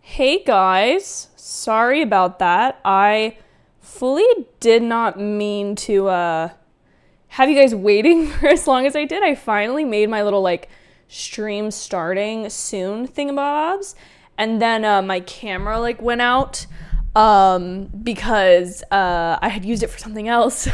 Hey guys, sorry about that. I fully did not mean to have you guys waiting for as long as I did. I finally made my little stream starting soon thingamabobs, and then my camera went out because I had used it for something else.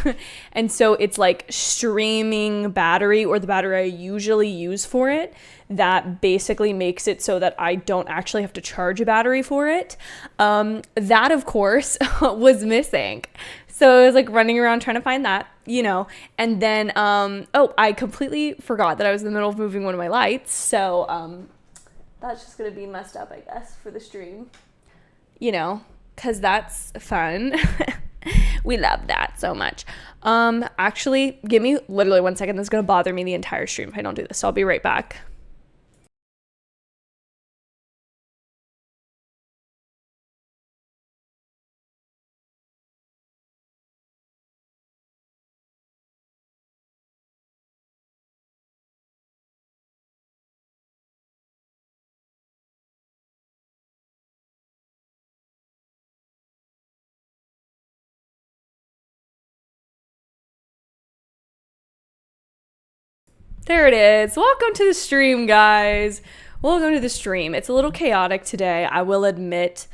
And so it's like streaming battery, or the battery I usually use for it, that basically makes it so that I don't actually have to charge a battery for it. That, of course, was missing. So I was running around trying to find that. And then, I completely forgot that I was in the middle of moving one of my lights. So that's just going to be messed up, I guess, for the stream, because that's fun. We love that so much. Actually, give me literally 1 second. This is going to bother me the entire stream if I don't do this. So I'll be right back. There it is. Welcome to the stream, guys. Welcome to the stream. It's a little chaotic today, I will admit.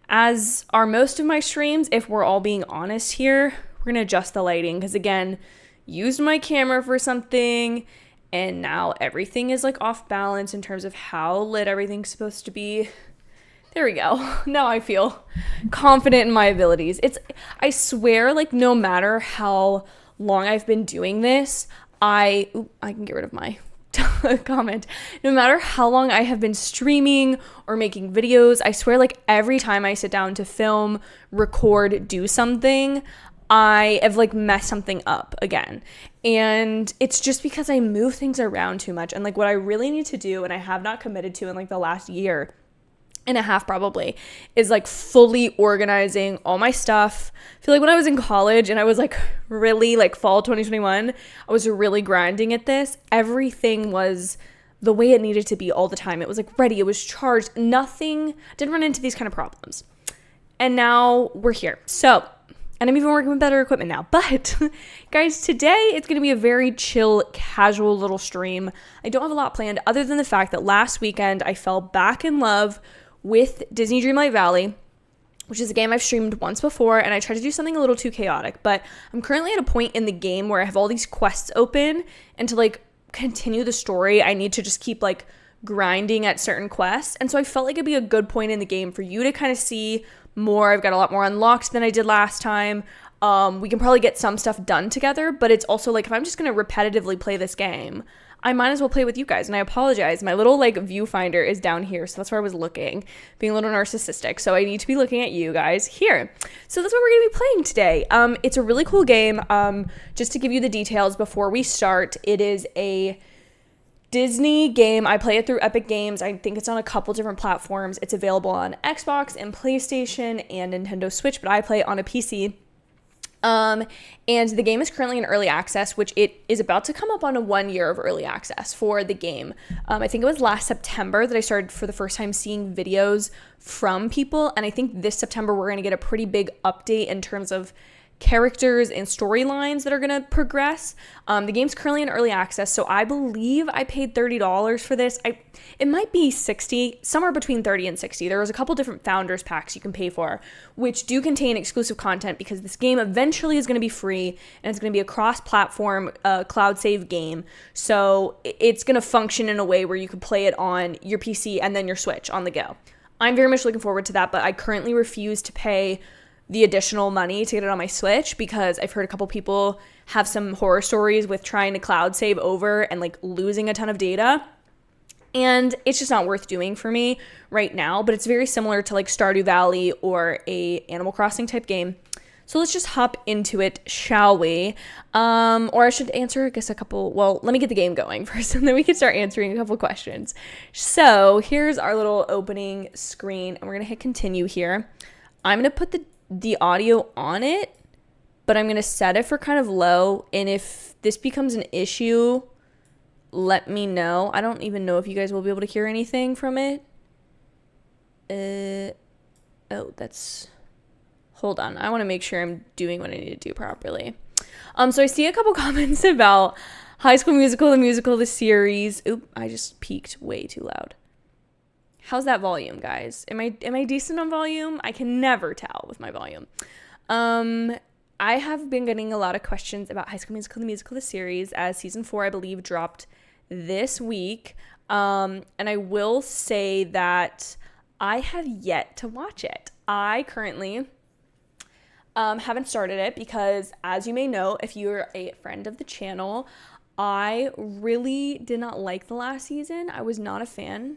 As are most of my streams, if we're all being honest here, we're going to adjust the lighting because, again, used my camera for something, and now everything is off balance in terms of how lit everything's supposed to be. There we go. Now I feel confident in my abilities. I swear, no matter how long I've been doing this, I can get rid of my comment. No matter how long I have been streaming or making videos, I swear every time I sit down to film, record, do something, I have messed something up again. And it's just because I move things around too much. And what I really need to do, and I have not committed to in the last year and a half probably, is fully organizing all my stuff. I feel when I was in college and I was really fall 2021, I was really grinding at this. Everything was the way it needed to be all the time. It was ready, it was charged, nothing, didn't run into these kind of problems. And now we're here. So, and I'm even working with better equipment now. But guys, today it's going to be a very chill, casual little stream. I don't have a lot planned other than the fact that last weekend I fell back in love with Disney Dreamlight Valley, which is a game I've streamed once before, and I tried to do something a little too chaotic, but I'm currently at a point in the game where I have all these quests open, and to continue the story, I need to just keep grinding at certain quests. And so I felt it'd be a good point in the game for you to kind of see more. I've got a lot more unlocked than I did last time. We can probably get some stuff done together, but it's also if I'm just going to repetitively play this game, I might as well play with you guys. And I apologize. My little viewfinder is down here. So that's where I was looking, being a little narcissistic. So I need to be looking at you guys here. So that's what we're going to be playing today. It's a really cool game. Just to give you the details before we start, it is a Disney game. I play it through Epic Games. I think it's on a couple different platforms. It's available on Xbox and PlayStation and Nintendo Switch, but I play it on a PC. And the game is currently in early access, which it is about to come up on a 1 year of early access for the game. I think it was last September that I started for the first time seeing videos from people. And I think this September, we're going to get a pretty big update in terms of characters and storylines that are going to progress. The game's currently in early access, so I believe I paid $30 for this. It might be $60, somewhere between $30 and $60. There was a couple different founders packs you can pay for, which do contain exclusive content, because this game eventually is going to be free, and it's going to be a cross-platform cloud save game. So it's going to function in a way where you can play it on your PC and then your Switch on the go. I'm very much looking forward to that, but I currently refuse to pay the additional money to get it on my Switch, because I've heard a couple people have some horror stories with trying to cloud save over and losing a ton of data. And it's just not worth doing for me right now, but it's very similar to Stardew Valley or a Animal Crossing type game. So let's just hop into it, shall we? Or I should answer, I guess, let me get the game going first, and then we can start answering a couple questions. So here's our little opening screen, and we're going to hit continue here. I'm going to put the audio on it, but I'm going to set it for kind of low, and if this becomes an issue, let me know. I don't even know if you guys will be able to hear anything from it. Oh, that's... Hold on. I want to make sure I'm doing what I need to do properly. So I see a couple comments about High School Musical, the musical, the series. Oop, I just peaked way too loud. How's that volume, guys? Am I decent on volume? I can never tell with my volume. I have been getting a lot of questions about High School Musical, the musical, the series, as season 4, I believe, dropped this week. And I will say that I have yet to watch it. I currently haven't started it because, as you may know, if you're a friend of the channel, I really did not like the last season. I was not a fan.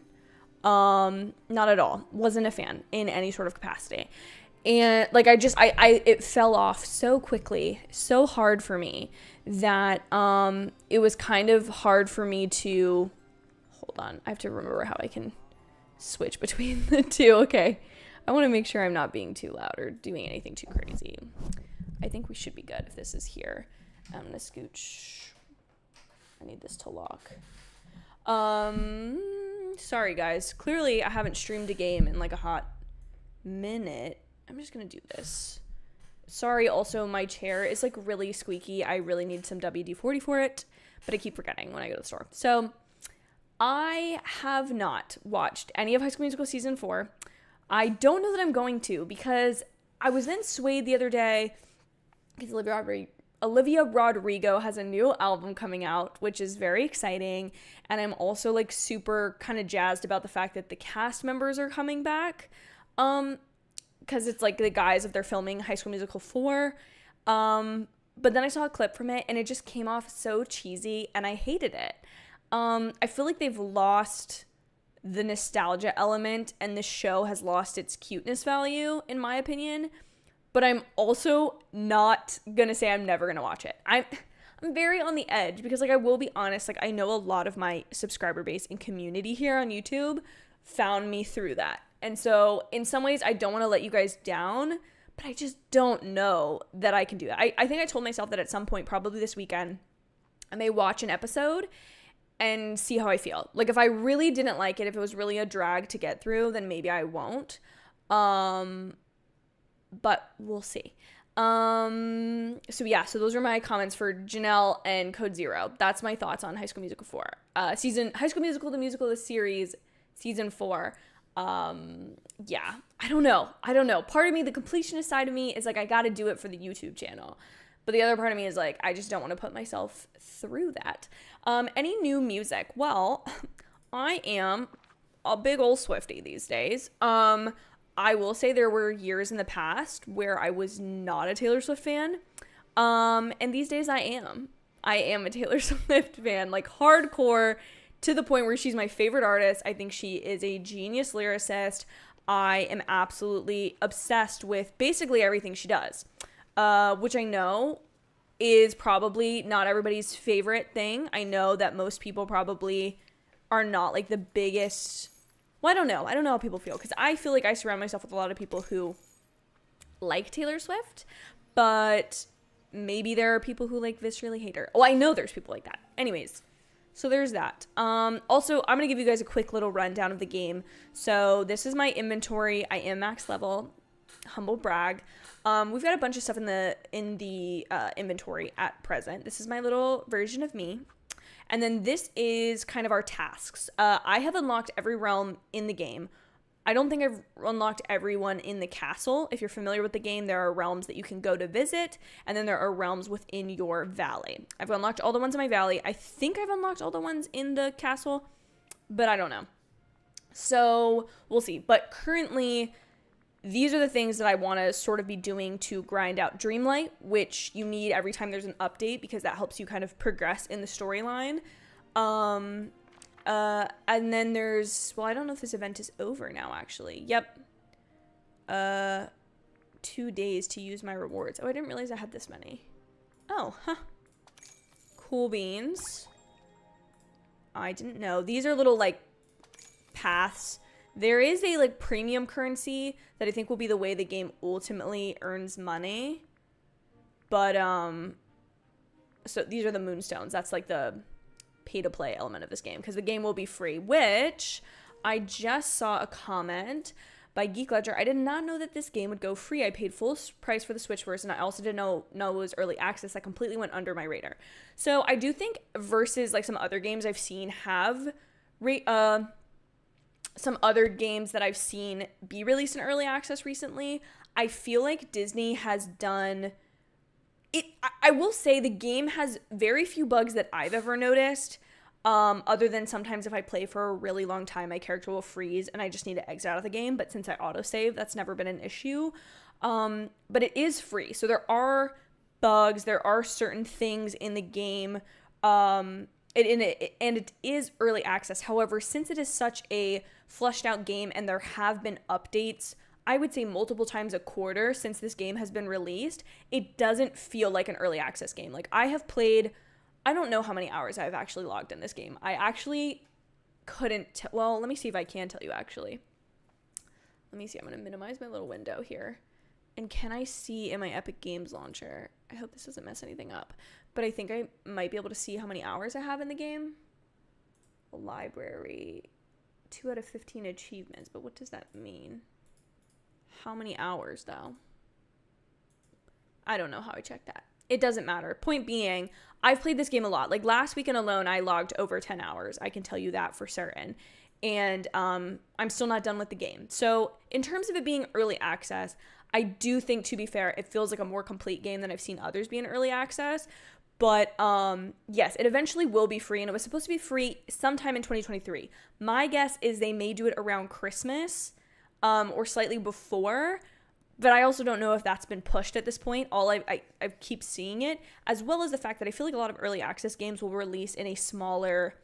Not at all. Wasn't a fan in any sort of capacity. And like, it fell off so quickly, so hard for me that, it was kind of hard for me to, hold on. I have to remember how I can switch between the two. Okay. I want to make sure I'm not being too loud or doing anything too crazy. I think we should be good if this is here. I'm going to scooch. I need this to lock. Sorry guys. Clearly I haven't streamed a game in like a hot minute. I'm just going to do this. Sorry, also my chair is like really squeaky. I really need some WD-40 for it, but I keep forgetting when I go to the store. So I have not watched any of High School Musical season 4. I don't know that I'm going to, because I was then swayed the other day because Olivia Rodrigo has a new album coming out, which is very exciting. And I'm also like super kind of jazzed about the fact that the cast members are coming back. Because it's like the guys of their filming High School Musical 4. But then I saw a clip from it and it just came off so cheesy and I hated it. I feel like they've lost the nostalgia element and the show has lost its cuteness value, in my opinion. But I'm also not gonna say I'm never gonna watch it. I'm very on the edge because, like, I will be honest, like, I know a lot of my subscriber base and community here on YouTube found me through that. And so in some ways I don't want to let you guys down, but I just don't know that I can do that. I think I told myself that at some point, probably this weekend, I may watch an episode and see how I feel. Like, if I really didn't like it, if it was really a drag to get through, then maybe I won't. But we'll see. So those are my comments for Janelle and Code Zero. That's my thoughts on High School Musical 4. High School Musical, the musical, the series, season 4. I don't know. Part of me, the completionist side of me is like, I got to do it for the YouTube channel. But the other part of me is like, I just don't want to put myself through that. Any new music? Well, I am a big old Swiftie these days. I will say there were years in the past where I was not a Taylor Swift fan. And these days I am. I am a Taylor Swift fan, like hardcore, to the point where she's my favorite artist. I think she is a genius lyricist. I am absolutely obsessed with basically everything she does. Which I know is probably not everybody's favorite thing. I know that most people probably are not like the biggest. Well, I don't know how people feel, because I feel like I surround myself with a lot of people who like Taylor Swift, but maybe there are people who like viscerally hate her. Oh, I know there's people like that. Anyways, so there's that. Also, I'm going to give you guys a quick little rundown of the game. So this is my inventory. I am max level. Humble brag. We've got a bunch of stuff in the inventory at present. This is my little version of me. And then this is kind of our tasks. I have unlocked every realm in the game. I don't think I've unlocked everyone in the castle. If you're familiar with the game, there are realms that you can go to visit, and then there are realms within your valley. I've unlocked all the ones in my valley. I think I've unlocked all the ones in the castle, but I don't know. So we'll see. But currently, these are the things that I want to sort of be doing to grind out Dreamlight, which you need every time there's an update because that helps you kind of progress in the storyline. And then there's, well, I don't know if this event is over now, actually. Yep. 2 days to use my rewards. Oh, I didn't realize I had this many. Oh, huh. Cool beans. I didn't know. These are little, like, paths. There is a, like, premium currency that I think will be the way the game ultimately earns money. But, so these are the moonstones. That's, like, the pay-to-play element of this game, because the game will be free, which I just saw a comment. by Geek Ledger. I did not know that this game would go free. I paid full price for the Switch version. I also didn't know it was early access. That completely went under my radar. So I do think versus like some other games I've seen have some other games that I've seen be released in early access recently, I feel like Disney has done it. I will say the game has very few bugs that I've ever noticed. Other than sometimes if I play for a really long time, my character will freeze and I just need to exit out of the game. But since I autosave, that's never been an issue. But it is free. So there are bugs. There are certain things in the game. And it is early access. However, since it is such a fleshed out game and there have been updates, I would say multiple times a quarter since this game has been released, it doesn't feel like an early access game. Like I have played, I don't know how many hours I've actually logged in this game. I actually couldn't, well, let me see if I can tell you actually. Let me see, I'm going to minimize my little window here. And can I see in my Epic Games launcher? I hope this doesn't mess anything up. But I think I might be able to see how many hours I have in the game. Library. 2 out of 15 achievements. But what does that mean? How many hours, though? I don't know how I check that. It doesn't matter. Point being, I've played this game a lot. Like last weekend alone, I logged over 10 hours. I can tell you that for certain. And I'm still not done with the game. So in terms of it being early access, I do think, to be fair, it feels like a more complete game than I've seen others be in early access. But yes, it eventually will be free, and it was supposed to be free sometime in 2023. My guess is they may do it around Christmas or slightly before, but I also don't know if that's been pushed at this point. I keep seeing it, as well as the fact that I feel like a lot of early access games will release in a smaller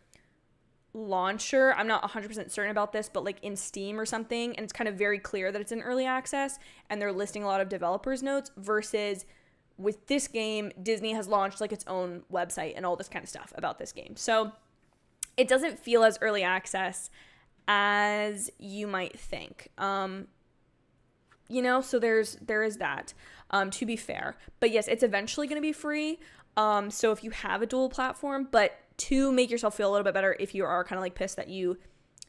launcher. I'm not 100% certain about this, but like in Steam or something, and it's kind of very clear that it's in early access and they're listing a lot of developers notes, versus with this game, Disney has launched like its own website and all this kind of stuff about this game. So it doesn't feel as early access as you might think. So there is that, to be fair. But yes, it's eventually going to be free. So if you have a dual platform, but to make yourself feel a little bit better, if you are kind of like pissed that you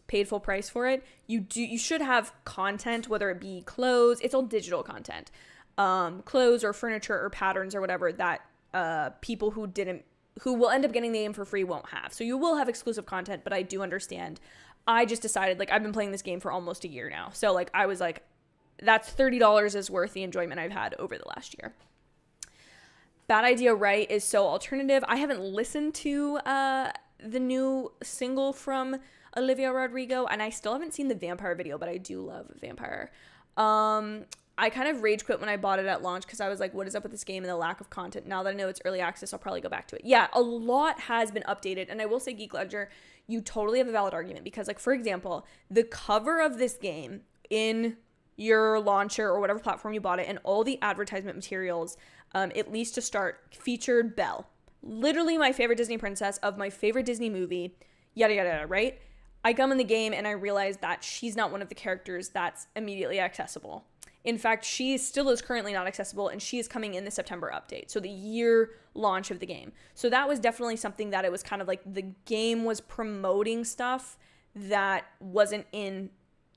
paid full price for it, you should have content, whether it be clothes, it's all digital content, clothes or furniture or patterns or whatever that people who will end up getting the game for free won't have. So you will have exclusive content, but I do understand. I just decided, like, I've been playing this game for almost a year now. So like I was like, that's $30 is worth the enjoyment I've had over the last year. Bad Idea Right is so alternative. I haven't listened to the new single from Olivia Rodrigo, and I still haven't seen the Vampire video, but I do love Vampire. I kind of rage quit when I bought it at launch because I was like, what is up with this game and the lack of content? Now that I know it's early access, I'll probably go back to it. Yeah, a lot has been updated, and I will say, Geek Ledger, you totally have a valid argument because, like, for example, the cover of this game in your launcher or whatever platform you bought it, and all the advertisement materials, at least to start, featured Belle. Literally my favorite Disney princess of my favorite Disney movie, yada, yada, yada, right? I come in the game and I realize that she's not one of the characters that's immediately accessible. In fact, she still is currently not accessible, and she is coming in the September update, so the year launch of the game. So that was definitely something that it was kind of like the game was promoting stuff that wasn't in,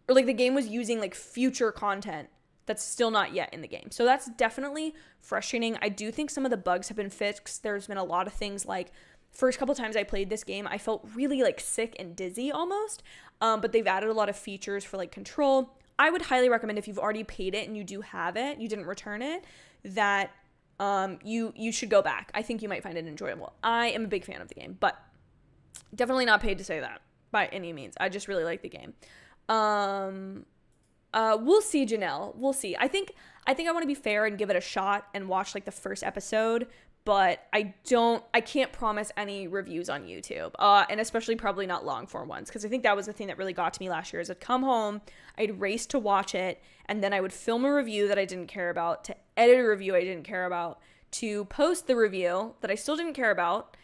or like the game was using like future content that's still not yet in the game. So that's definitely frustrating. I do think some of the bugs have been fixed. There's been a lot of things like, first couple times I played this game, I felt really like sick and dizzy almost. But they've added a lot of features for like control. I would highly recommend, if you've already paid it and you do have it, you didn't return it, that you should go back. I think you might find it enjoyable. I am a big fan of the game, but definitely not paid to say that by any means. I just really like the game. We'll see, Janelle. We'll see. I think I want to be fair and give it a shot and watch like the first episode, but I can't promise any reviews on YouTube. And especially probably not long form ones, because I think that was the thing that really got to me last year is I'd come home, I'd race to watch it, and then I would film a review that I didn't care about, to edit a review I didn't care about, to post the review that I still didn't care about,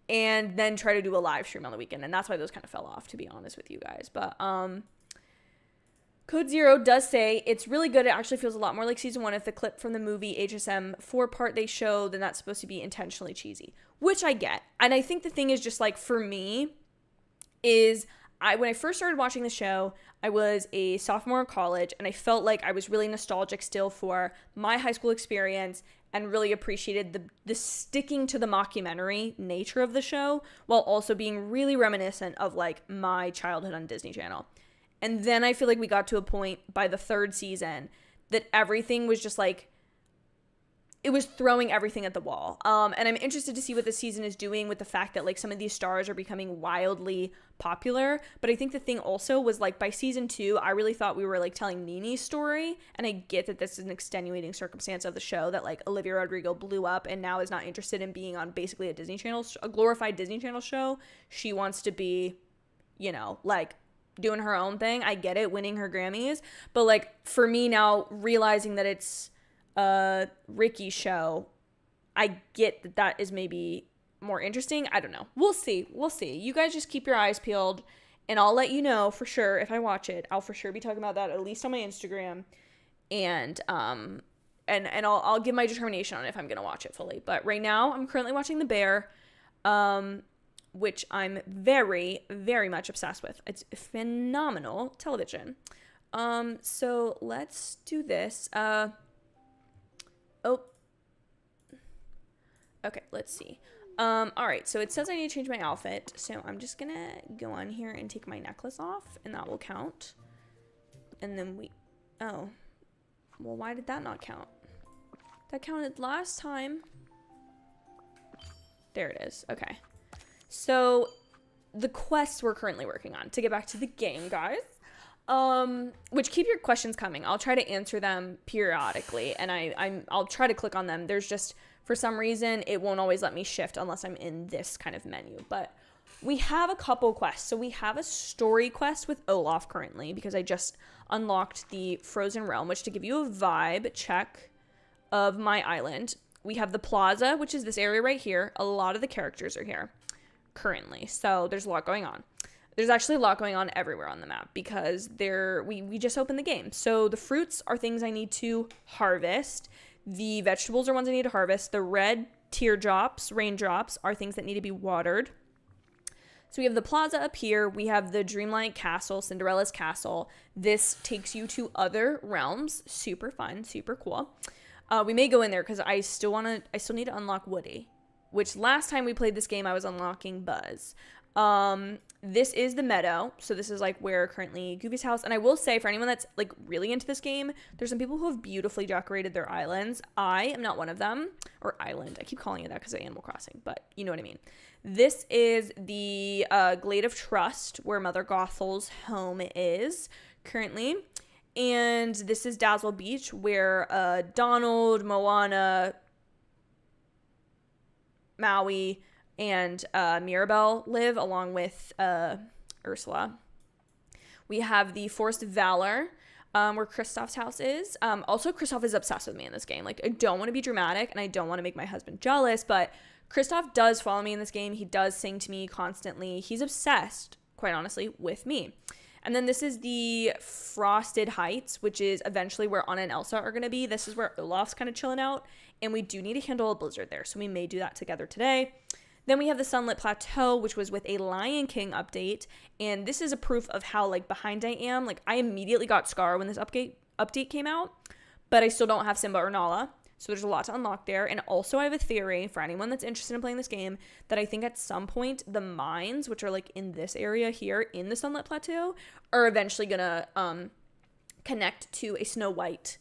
and then try to do a live stream on the weekend. And that's why those kind of fell off, to be honest with you guys. But Code Zero does say it's really good. It actually feels a lot more like season 1. If the clip from the movie HSM 4 part they show, then that's supposed to be intentionally cheesy, which I get. And I think the thing is just like, for me, is when I first started watching the show, I was a sophomore in college, and I felt like I was really nostalgic still for my high school experience and really appreciated the sticking to the mockumentary nature of the show while also being really reminiscent of like my childhood on Disney Channel. And then I feel like we got to a point by the third season that everything was just like, it was throwing everything at the wall. And I'm interested to see what this season is doing with the fact that like some of these stars are becoming wildly popular. But I think the thing also was like by season 2, I really thought we were like telling Nini's story. And I get that this is an extenuating circumstance of the show that like Olivia Rodrigo blew up and now is not interested in being on basically a glorified Disney Channel show. She wants to be, you know, like doing her own thing. I get it, winning her Grammys. But like for me now, realizing that it's Ricky's show, I get that is maybe more interesting. I don't know. We'll see. You guys just keep your eyes peeled and I'll let you know for sure if I watch it. I'll for sure be talking about that at least on my Instagram, and I'll give my determination on if I'm gonna watch it fully. But right now I'm currently watching The Bear, which I'm very, very much obsessed with. It's phenomenal television. So let's do this. Okay, let's see. All right, so it says I need to change my outfit, so I'm just gonna go on here and take my necklace off, and that will count. And then well, why did that not count? That counted last time. There it is, okay. So, the quests we're currently working on, to get back to the game, guys. Which keep your questions coming. I'll try to answer them periodically, and I'll try to click on them. There's just, for some reason, it won't always let me shift unless I'm in this kind of menu. But we have a couple quests. So we have a story quest with Olaf currently, because I just unlocked the Frozen Realm, which to give you a vibe check of my island. We have the plaza, which is this area right here. A lot of the characters are here currently, so there's a lot going on. There's actually a lot going on everywhere on the map because we just opened the game. So the fruits are things I need to harvest. The vegetables are ones I need to harvest. The red raindrops, are things that need to be watered. So we have the plaza up here. We have the Dreamlight Castle, Cinderella's castle. This takes you to other realms. Super fun, super cool. We may go in there because I still need to unlock Woody, which last time we played this game, I was unlocking Buzz. This is the meadow, so this is like where currently Goofy's house, and I will say for anyone that's like really into this game, there's some people who have beautifully decorated their islands. I am not one of them, or island, I keep calling it that because of Animal Crossing, but you know what I mean. This is the Glade of Trust, where Mother Gothel's home is currently, and this is Dazzle Beach, where Donald, Moana, Maui, and Mirabelle live, along with Ursula. We have the Forest of Valor, where Kristoff's house is. Also, Kristoff is obsessed with me in this game. Like, I don't want to be dramatic, and I don't want to make my husband jealous, but Kristoff does follow me in this game. He does sing to me constantly. He's obsessed, quite honestly, with me. And then this is the Frosted Heights, which is eventually where Anna and Elsa are going to be. This is where Olaf's kind of chilling out, and we do need to handle a blizzard there, so we may do that together today. Then we have the Sunlit Plateau, which was with a Lion King update, and this is a proof of how like behind I am. Like, I immediately got Scar when this update came out, but I still don't have Simba or Nala, so there's a lot to unlock there. And also I have a theory for anyone that's interested in playing this game that I think at some point the mines, which are like in this area here in the Sunlit Plateau, are eventually gonna connect to a Snow White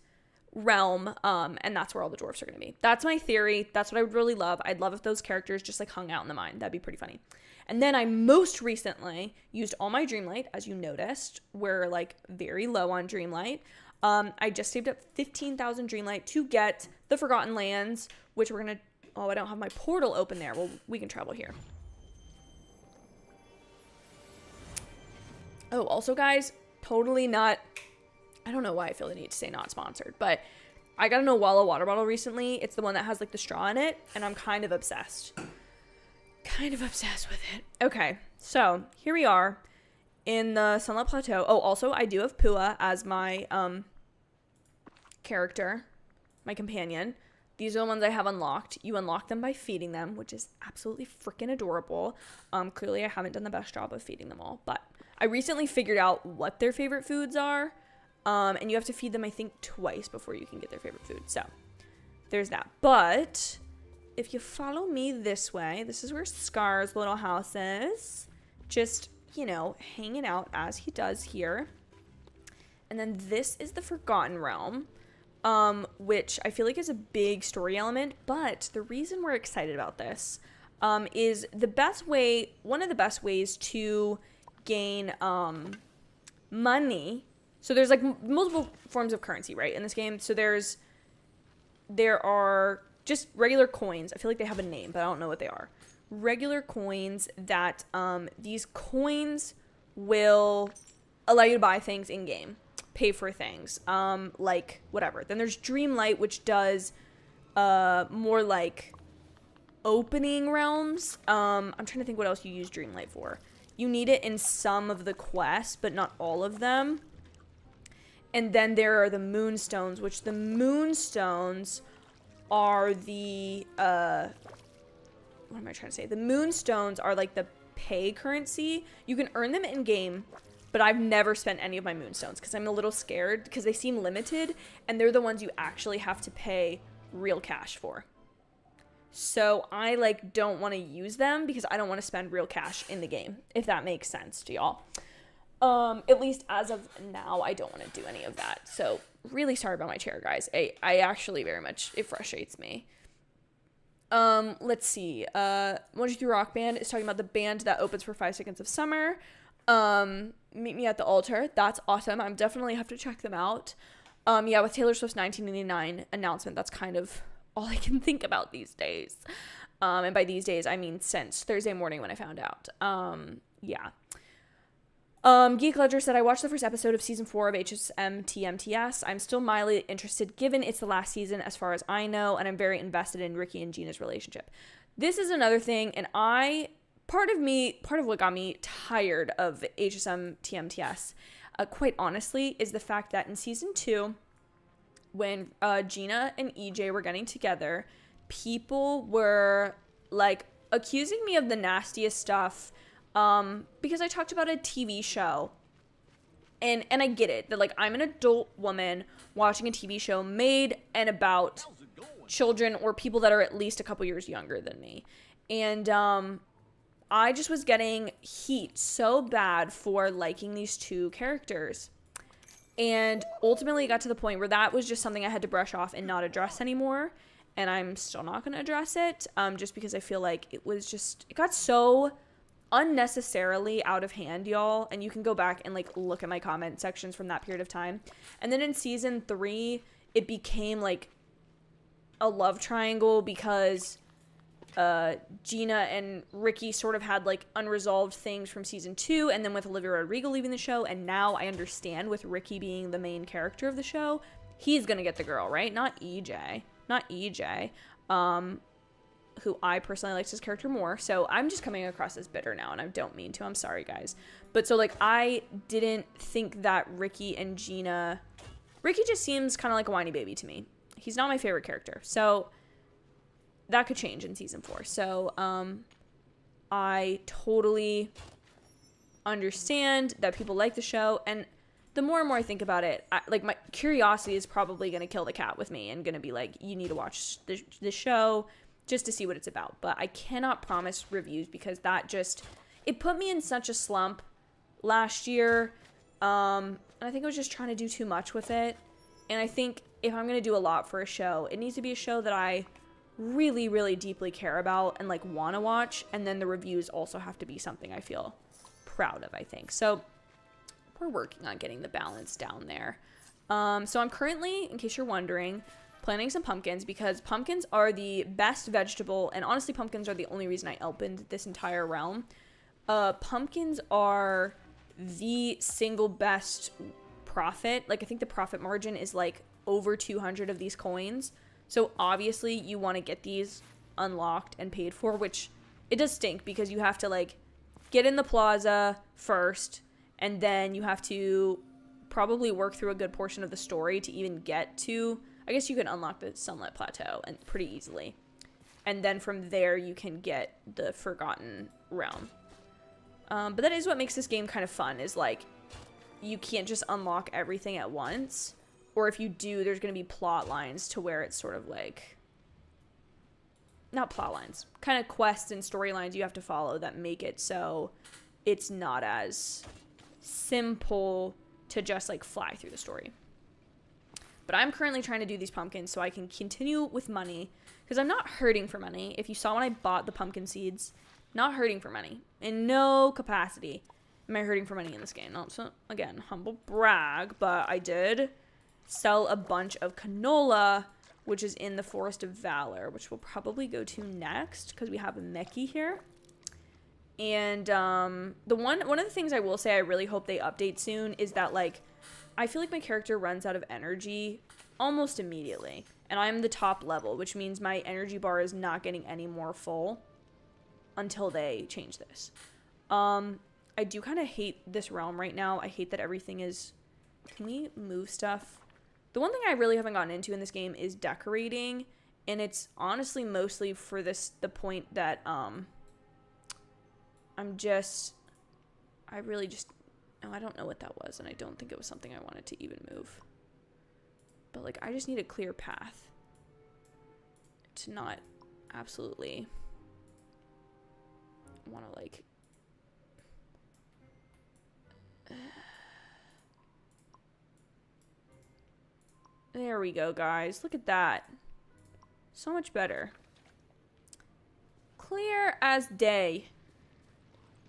realm, and that's where all the dwarfs are going to be. That's my theory. That's what I would really love. I'd love if those characters just like hung out in the mine. That'd be pretty funny. And then I most recently used all my Dreamlight, as you noticed. We're like very low on Dreamlight. I just saved up 15,000 Dreamlight to get the Forgotten Lands, which we're going to... Oh, I don't have my portal open there. Well, we can travel here. Oh, also, guys, totally not... I don't know why I feel the need to say not sponsored, but I got an Owala water bottle recently. It's the one that has like the straw in it, and I'm kind of obsessed. With it. Okay, so here we are in the Sunlit Plateau. Oh, also, I do have Pua as my character, my companion. These are the ones I have unlocked. You unlock them by feeding them, which is absolutely freaking adorable. Clearly, I haven't done the best job of feeding them all, but I recently figured out what their favorite foods are, and you have to feed them, I think, twice before you can get their favorite food. So there's that. But if you follow me this way, this is where Scar's little house is. Just, you know, hanging out as he does here. And then this is the Forgotten Realm, which I feel like is a big story element. But the reason we're excited about this is one of the best ways to gain money. So there's like multiple forms of currency, right, in this game. So there are just regular coins. I feel like they have a name, but I don't know what they are. Regular coins that these coins will allow you to buy things in game, pay for things, like whatever. Then there's Dreamlight, which does more like opening realms. I'm trying to think what else you use Dreamlight for. You need it in some of the quests, but not all of them. And then there are the Moonstones, which the Moonstones are the, what am I trying to say? The Moonstones are like the pay currency. You can earn them in game, but I've never spent any of my Moonstones because I'm a little scared because they seem limited and they're the ones you actually have to pay real cash for. So I like don't want to use them because I don't want to spend real cash in the game, if that makes sense to y'all. At least as of now, I don't want to do any of that. So really sorry about my chair, guys. I actually very much, it frustrates me. Let's see. 123 Rock Band is talking about the band that opens for 5 Seconds of Summer. Meet Me at the Altar. That's awesome. I'm definitely have to check them out. Yeah, with Taylor Swift's 1989 announcement, that's kind of all I can think about these days. And by these days, I mean since Thursday morning when I found out. Yeah. Geek Ledger said, I watched the first episode of season 4 of HSM TMTS. I'm still mildly interested given it's the last season as far as I know, and I'm very invested in Ricky and Gina's relationship. This is another thing, and part of what got me tired of HSM TMTS, quite honestly, is the fact that in season 2, when Gina and EJ were getting together, people were like accusing me of the nastiest stuff. Because I talked about a TV show, and I get it, that, like, I'm an adult woman watching a TV show made and about children or people that are at least a couple years younger than me, and, I just was getting heat so bad for liking these two characters, and ultimately it got to the point where that was just something I had to brush off and not address anymore, and I'm still not going to address it, just because I feel like it got so unnecessarily out of hand, y'all, and you can go back and like look at my comment sections from that period of time. And then in season 3 it became like a love triangle because Gina and Ricky sort of had like unresolved things from season 2, and then with Olivia Rodrigo leaving the show, and now I understand with Ricky being the main character of the show, he's gonna get the girl, right? Not EJ, who I personally liked his character more. So I'm just coming across as bitter now, and I don't mean to. I'm sorry, guys. But so, like, I didn't think that Ricky just seems kind of like a whiny baby to me. He's not my favorite character. So that could change in season 4. So I totally understand that people like the show, and the more and more I think about it, my curiosity is probably going to kill the cat with me and going to be like, you need to watch the show just to see what it's about. But I cannot promise reviews because it put me in such a slump last year. And I think I was just trying to do too much with it. And I think if I'm going to do a lot for a show, it needs to be a show that I really, really deeply care about and like want to watch. And then the reviews also have to be something I feel proud of, I think. So we're working on getting the balance down there. So I'm currently, in case you're wondering, planting some pumpkins because pumpkins are the best vegetable, and honestly pumpkins are the only reason I opened this entire realm. Pumpkins are the single best profit. Like, I think the profit margin is like over 200 of these coins. So obviously you want to get these unlocked and paid for, which it does stink because you have to like get in the plaza first, and then you have to probably work through a good portion of the story to even get to, I guess you can unlock the Sunlit Plateau and pretty easily. And then from there you can get the Forgotten Realm. But that is what makes this game kind of fun, is like, you can't just unlock everything at once. Or if you do, there's going to be plot lines to where it's sort of like, not plot lines, kind of quests and storylines you have to follow that make it so it's not as simple to just like fly through the story. But I'm currently trying to do these pumpkins so I can continue with money, because I'm not hurting for money. If you saw when I bought the pumpkin seeds, not hurting for money. In no capacity am I hurting for money in this game. Not so, again, humble brag, but I did sell a bunch of canola, which is in the Forest of Valor, which we'll probably go to next because we have a Mickey here. And one of the things I will say I really hope they update soon is that, like, I feel like my character runs out of energy almost immediately. And I'm the top level, which means my energy bar is not getting any more full until they change this. I do kind of hate this realm right now. I hate that everything is... Can we move stuff? The one thing I really haven't gotten into in this game is decorating. And it's honestly mostly for the point that I really just... Oh, I don't know what that was, and I don't think it was something I wanted to even move. But, like, I just need a clear path to not absolutely want to, like... There we go, guys. Look at that. So much better. Clear as day.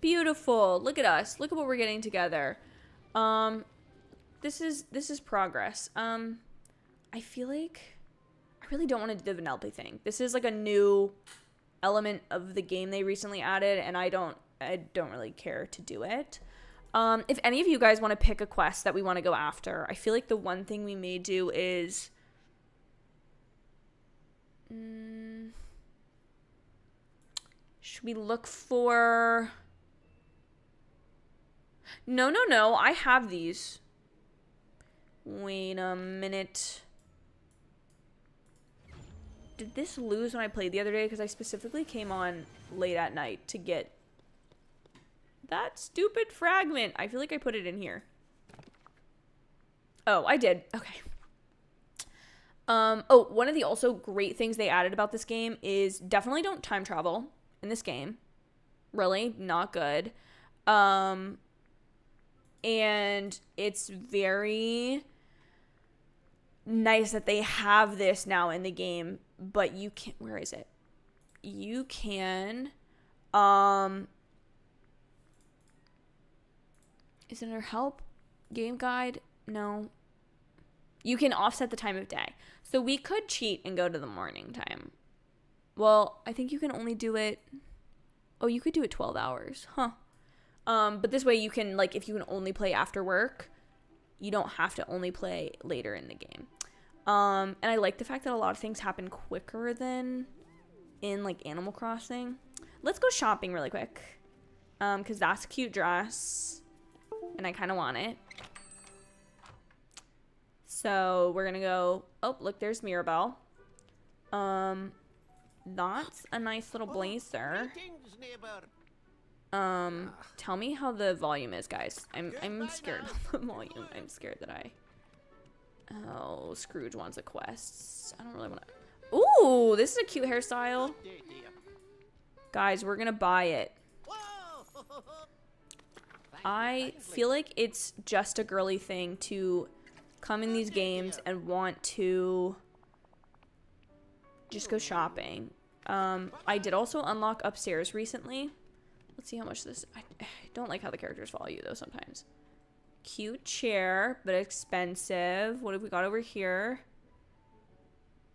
Beautiful. Look at us. Look at what we're getting together. This is progress. I feel like I really don't want to do the Vanellope thing. This is like a new element of the game they recently added, and I don't really care to do it. If any of you guys want to pick a quest that we want to go after, I feel like the one thing we may do is should we look for... No, I have these. Wait a minute. Did this lose when I played the other day? Because I specifically came on late at night to get that stupid fragment. I feel like I put it in here. Oh, I did. Okay. Oh, one of the also great things they added about this game is definitely don't time travel in this game. Really, not good. And it's very nice that they have this now in the game, but you can't... Where is it? You can... Is it under help? Game guide? No. You can offset the time of day. So we could cheat and go to the morning time. Well, I think you can only do it... Oh, you could do it 12 hours. Huh. But this way you can, like, if you can only play after work, you don't have to only play later in the game. And I like the fact that a lot of things happen quicker than in, like, Animal Crossing. Let's go shopping really quick. Because that's a cute dress. And I kind of want it. So we're going to go... Oh, look, there's Mirabelle. That's a nice little blazer. Tell me how the volume is, guys. I'm scared of the volume. I'm scared that Oh, Scrooge wants a quest. I don't really want to... Ooh, this is a cute hairstyle. Guys, we're gonna buy it. I feel like it's just a girly thing to come in these games and want to just go shopping. I did also unlock upstairs recently. Let's see how much this... I don't like how the characters follow you, though, sometimes. Cute chair, but expensive. What have we got over here?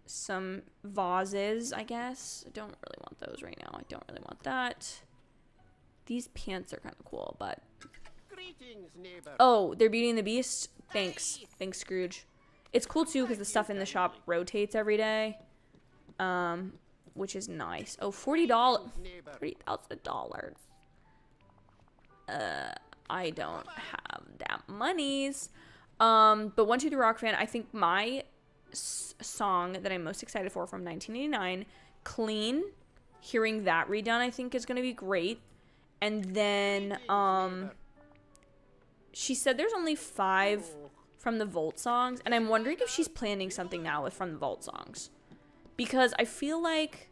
Some vases, I guess. I don't really want those right now. I don't really want that. These pants are kind of cool, but... Greetings, neighbor. Oh, they're Beauty and the Beast? Thanks. Thanks, Scrooge. It's cool, too, because the stuff in the shop rotates every day. Which is nice. Oh, $40. $40,000. I don't have that monies. But 1, 2, 3 Rock Fan, I think my song that I'm most excited for from 1989, Clean, hearing that redone, I think is going to be great. And then she said there's only 5 from the Vault songs, and I'm wondering if she's planning something now with from the Vault songs, because I feel like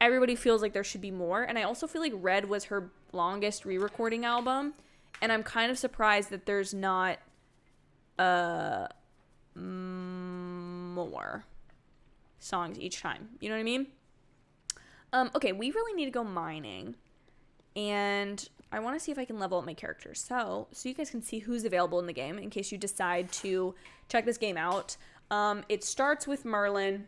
everybody feels like there should be more, and I also feel like Red was her longest re-recording album, and I'm kind of surprised that there's not more songs each time. You know what I mean? Okay, we really need to go mining, and I want to see if I can level up my characters. So you guys can see who's available in the game in case you decide to check this game out. It starts with Merlin.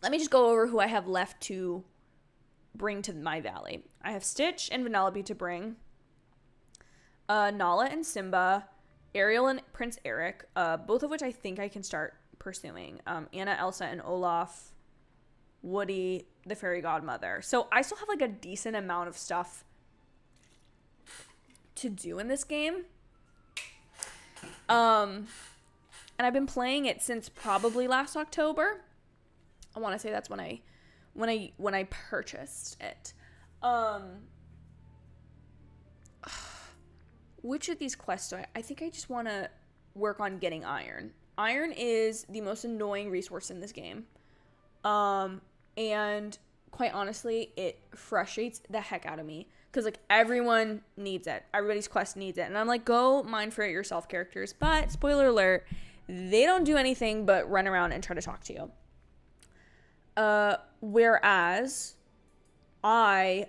Let me just go over who I have left to bring to my valley. I have Stitch and Vanellope to bring. Nala and Simba. Ariel and Prince Eric. Both of which I think I can start pursuing. Anna, Elsa, and Olaf. Woody, the fairy godmother. So I still have like a decent amount of stuff to do in this game. And I've been playing it since probably last October. I want to say that's when I purchased it. Which of these quests do I think I just want to work on getting iron. Iron is the most annoying resource in this game. And quite honestly, it frustrates the heck out of me because like everyone needs it. Everybody's quest needs it. And I'm like, go mine for it yourself, characters. But spoiler alert, they don't do anything but run around and try to talk to you. Whereas I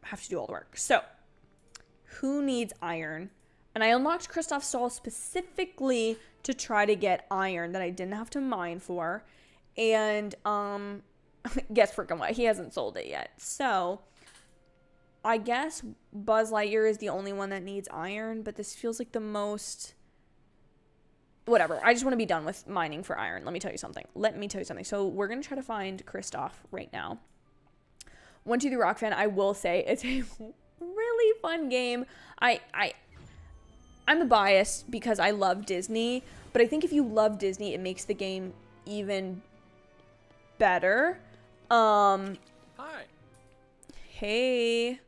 have to do all the work. So who needs iron? And I unlocked Kristoff's stall specifically to try to get iron that I didn't have to mine for. And guess freaking what? He hasn't sold it yet. So I guess Buzz Lightyear is the only one that needs iron, but this feels like the most... Whatever. I just want to be done with mining for iron. Let me tell you something. So we're going to try to find Kristoff right now. 1-2-3 Rock Fan, I will say it's a really fun game. I'm biased because I love Disney, but I think if you love Disney, it makes the game even better. Hi. Hey,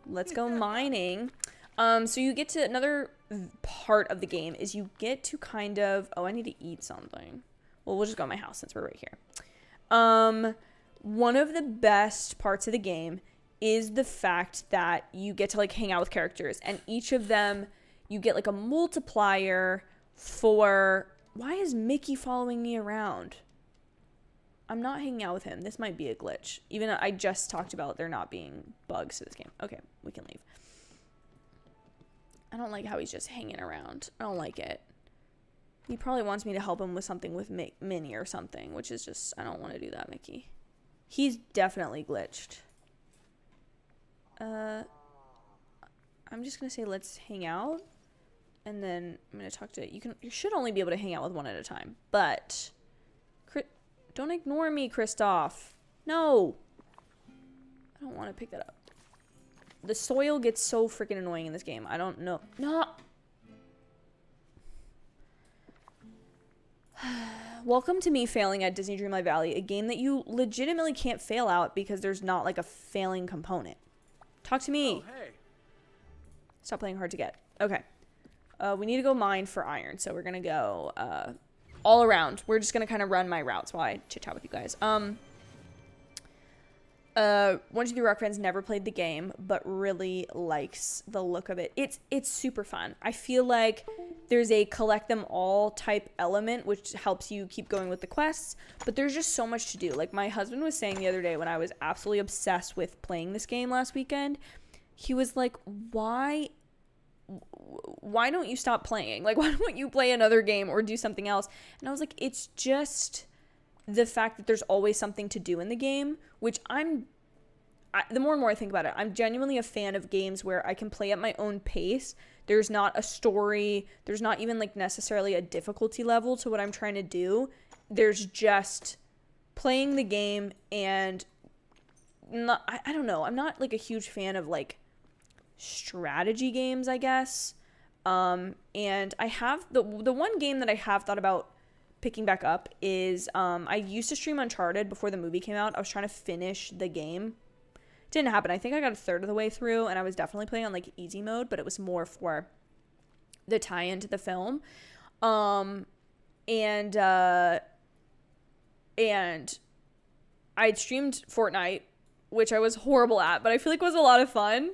let's go mining. So you get to another part of the game is you get to kind of, I need to eat something. Well, we'll just go to my house since we're right here. One of the best parts of the game is the fact that you get to like hang out with characters, and each of them you get like a multiplier for... Why is Mickey following me around? I'm not hanging out with him. This might be a glitch. Even though I just talked about there not being bugs to this game. Okay, we can leave. I don't like how he's just hanging around. I don't like it. He probably wants me to help him with something with Minnie or something, which is just... I don't want to do that, Mickey. He's definitely glitched. I'm just going to say let's hang out. And then I'm going to talk to... You should only be able to hang out with one at a time. But... Don't ignore me, Kristoff. No. I don't want to pick that up. The soil gets so freaking annoying in this game. I don't know. No. Welcome to me failing at Disney Dreamlight Valley, a game that you legitimately can't fail out because there's not like a failing component. Talk to me. Oh, hey. Stop playing hard to get. Okay. We need to go mine for iron, so we're going to go all around. We're just going to kind of run my routes while I chit-chat with you guys. 1-2-3 Rock Fans never played the game, but really likes the look of it. It's super fun. I feel like there's a collect them all type element, which helps you keep going with the quests, but there's just so much to do. Like my husband was saying the other day when I was absolutely obsessed with playing this game last weekend, he was like, why don't you stop playing? Like, why don't you play another game or do something else? And I was like, it's just the fact that there's always something to do in the game, which the more and more I think about it, I'm genuinely a fan of games where I can play at my own pace. There's not a story. There's not even like necessarily a difficulty level to what I'm trying to do. There's just playing the game, and I don't know. I'm not like a huge fan of like strategy games, I guess. And I have the one game that I have thought about picking back up is I used to stream Uncharted before the movie came out. I was trying to finish the game. It didn't happen. I think I got a third of the way through, and I was definitely playing on like easy mode, but it was more for the tie-in to the film. And I'd streamed Fortnite, which I was horrible at, but I feel like it was a lot of fun.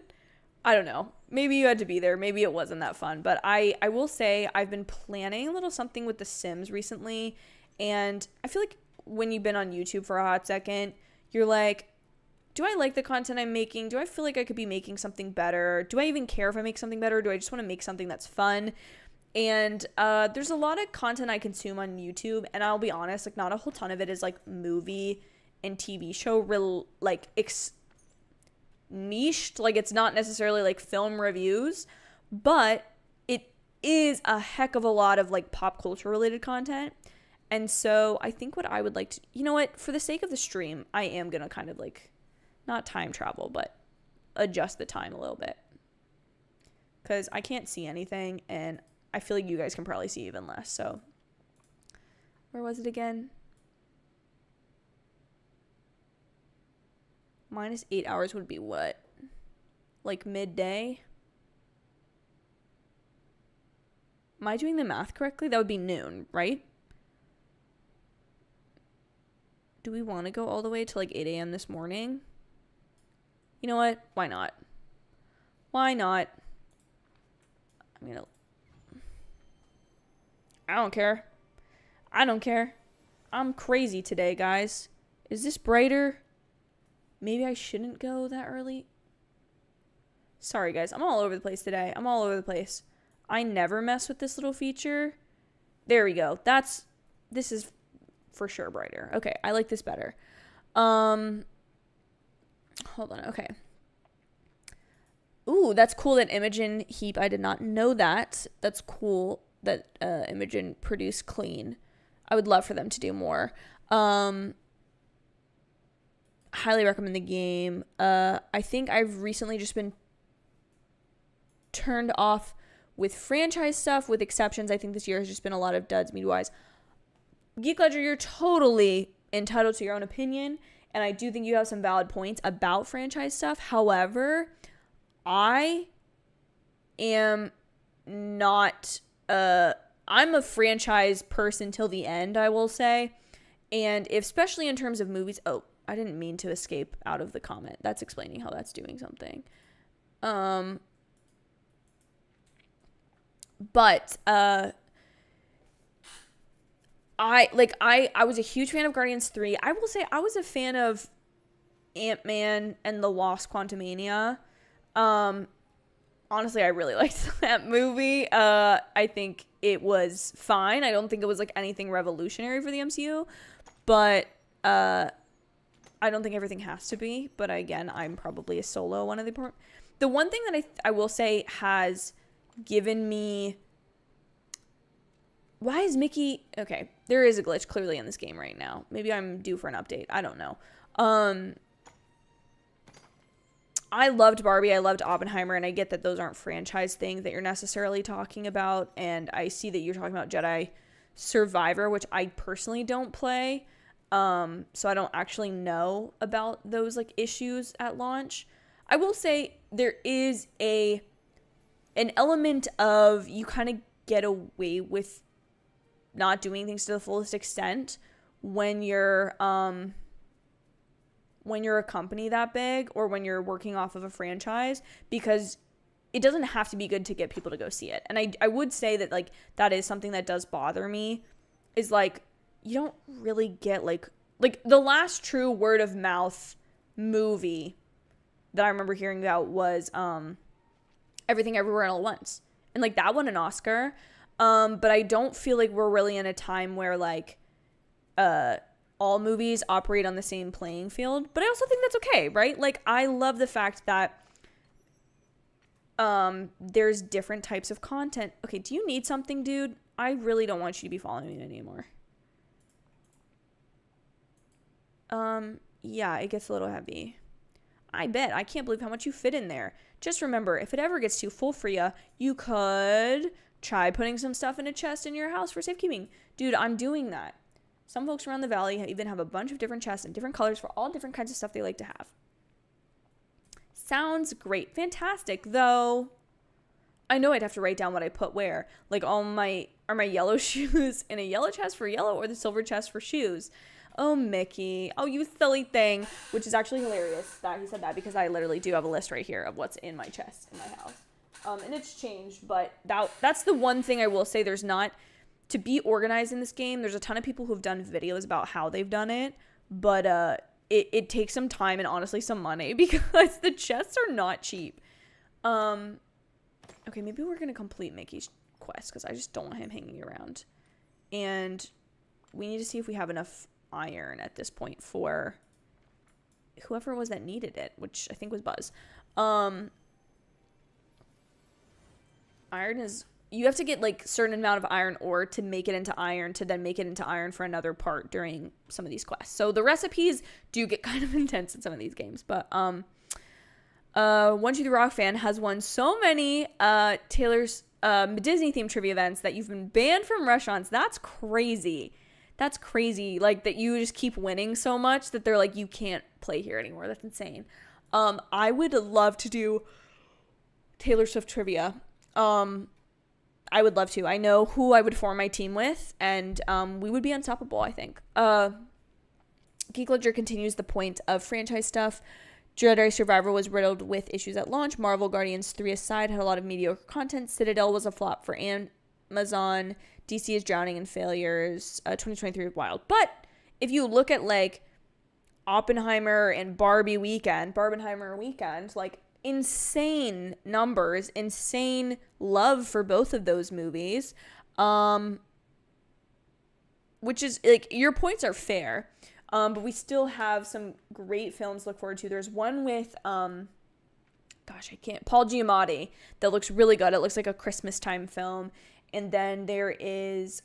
I don't know. Maybe you had to be there. Maybe it wasn't that fun. But I will say I've been planning a little something with The Sims recently. And I feel like when you've been on YouTube for a hot second, you're like, do I like the content I'm making? Do I feel like I could be making something better? Do I even care if I make something better? Do I just want to make something that's fun? And there's a lot of content I consume on YouTube. And I'll be honest, like not a whole ton of it is like movie and TV show niched. Like it's not necessarily like film reviews, but it is a heck of a lot of like pop culture related content. And so I think what I would like to, you know what, for the sake of the stream, I am gonna kind of like not time travel, but adjust the time a little bit, because I can't see anything and I feel like you guys can probably see even less. So where was it again? Minus 8 hours would be what? Like midday? Am I doing the math correctly? That would be noon, right? Do we want to go all the way to like 8 a.m. this morning? You know what? Why not? Why not? I don't care. I don't care. I'm crazy today, guys. Is this brighter? Maybe I shouldn't go that early. Sorry, guys. I'm all over the place today. I'm all over the place. I never mess with this little feature. There we go. This is for sure brighter. Okay, I like this better. Hold on. Okay. Ooh, that's cool that Imogen Heap. I did not know that. That's cool that Imogen produced clean. I would love for them to do more. Highly recommend the game. I think I've recently just been turned off with franchise stuff, with exceptions. I think this year has just been a lot of duds meat-wise. Geek Ledger, you're totally entitled to your own opinion, and I do think you have some valid points about franchise stuff. However, I am not... I'm a franchise person till the end, I will say. And especially in terms of movies... Oh, I didn't mean to escape out of the comment. That's explaining how that's doing something. But I was a huge fan of Guardians 3. I will say I was a fan of Ant-Man and the Wasp: Quantumania. Honestly, I really liked that movie. I think it was fine. I don't think it was like anything revolutionary for the MCU, but I don't think everything has to be. But again, I'm probably a solo one of the one thing that I will say has given me... Why is Mickey... Okay, there is a glitch clearly in this game right now. Maybe I'm due for an update. I don't know. I loved Barbie. I loved Oppenheimer. And I get that those aren't franchise things that you're necessarily talking about. And I see that you're talking about Jedi Survivor, which I personally don't play. So I don't actually know about those like issues at launch. I will say there is an element of you kind of get away with not doing things to the fullest extent when you're a company that big, or when you're working off of a franchise, because it doesn't have to be good to get people to go see it. And I would say that like that is something that does bother me, is like you don't really get like the last true word of mouth movie that I remember hearing about was Everything Everywhere All at Once. And like that won an Oscar. But I don't feel like we're really in a time where like all movies operate on the same playing field. But I also think that's okay, right? Like I love the fact that there's different types of content. Okay, do you need something, dude? I really don't want you to be following me anymore. Yeah, it gets a little heavy. I bet. I can't believe how much you fit in there. Just remember, if it ever gets too full for you, you could try putting some stuff in a chest in your house for safekeeping. Dude, I'm doing that. Some folks around the valley even have a bunch of different chests and different colors for all different kinds of stuff they like to have. Sounds great. Fantastic. Though, I know I'd have to write down what I put where. Like, are my yellow shoes in a yellow chest for yellow or the silver chest for shoes? Oh, Mickey. Oh, you silly thing. Which is actually hilarious that he said that, because I literally do have a list right here of what's in my chest in my house. And it's changed, but that's the one thing I will say. There's not, to be organized in this game, there's a ton of people who've done videos about how they've done it, but it takes some time and honestly some money, because the chests are not cheap. Okay, maybe we're going to complete Mickey's quest, because I just don't want him hanging around. And we need to see if we have enough iron at this point for whoever it was that needed it, which I think was Buzz. Iron is, you have to get like certain amount of iron ore to make it into iron, to then make it into iron for another part during some of these quests. So the recipes do get kind of intense in some of these games. But One Two the Rock fan has won so many Taylor's Disney themed trivia events that you've been banned from restaurants. That's crazy. That's crazy. Like, that you just keep winning so much that they're like, you can't play here anymore. That's insane. I would love to do Taylor Swift trivia. I would love to. I know who I would form my team with, and we would be unstoppable, I think. Geek Ledger continues the point of franchise stuff. Jedi Survivor was riddled with issues at launch. Marvel Guardians 3 aside had a lot of mediocre content. Citadel was a flop for Amazon. DC is drowning in failures. 2023 was wild. But if you look at like Oppenheimer and Barbenheimer weekend, like insane numbers, insane love for both of those movies. Which is like, your points are fair. But we still have some great films to look forward to. There's one with, Paul Giamatti that looks really good. It looks like a Christmas time film. And then there is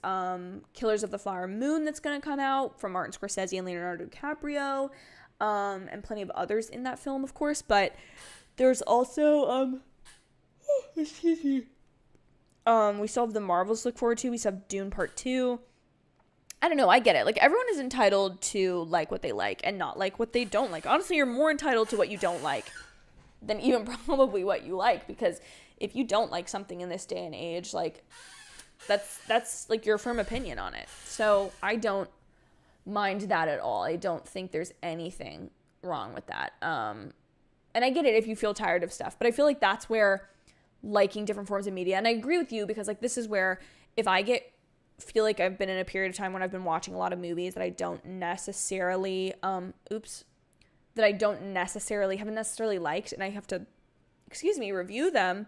Killers of the Flower Moon that's going to come out from Martin Scorsese and Leonardo DiCaprio. And plenty of others in that film, of course. But there's also, we still have the Marvels to look forward to. We still have Dune Part 2. I don't know. I get it. Like, everyone is entitled to like what they like and not like what they don't like. Honestly, you're more entitled to what you don't like than even probably what you like, because if you don't like something in this day and age, like, that's like your firm opinion on it. So I don't mind that at all. I don't think there's anything wrong with that. And I get it if you feel tired of stuff, but I feel like that's where liking different forms of media, and I agree with you, because like, this is where if I feel like I've been in a period of time when I've been watching a lot of movies that I don't necessarily, haven't necessarily liked, and I have to, review them,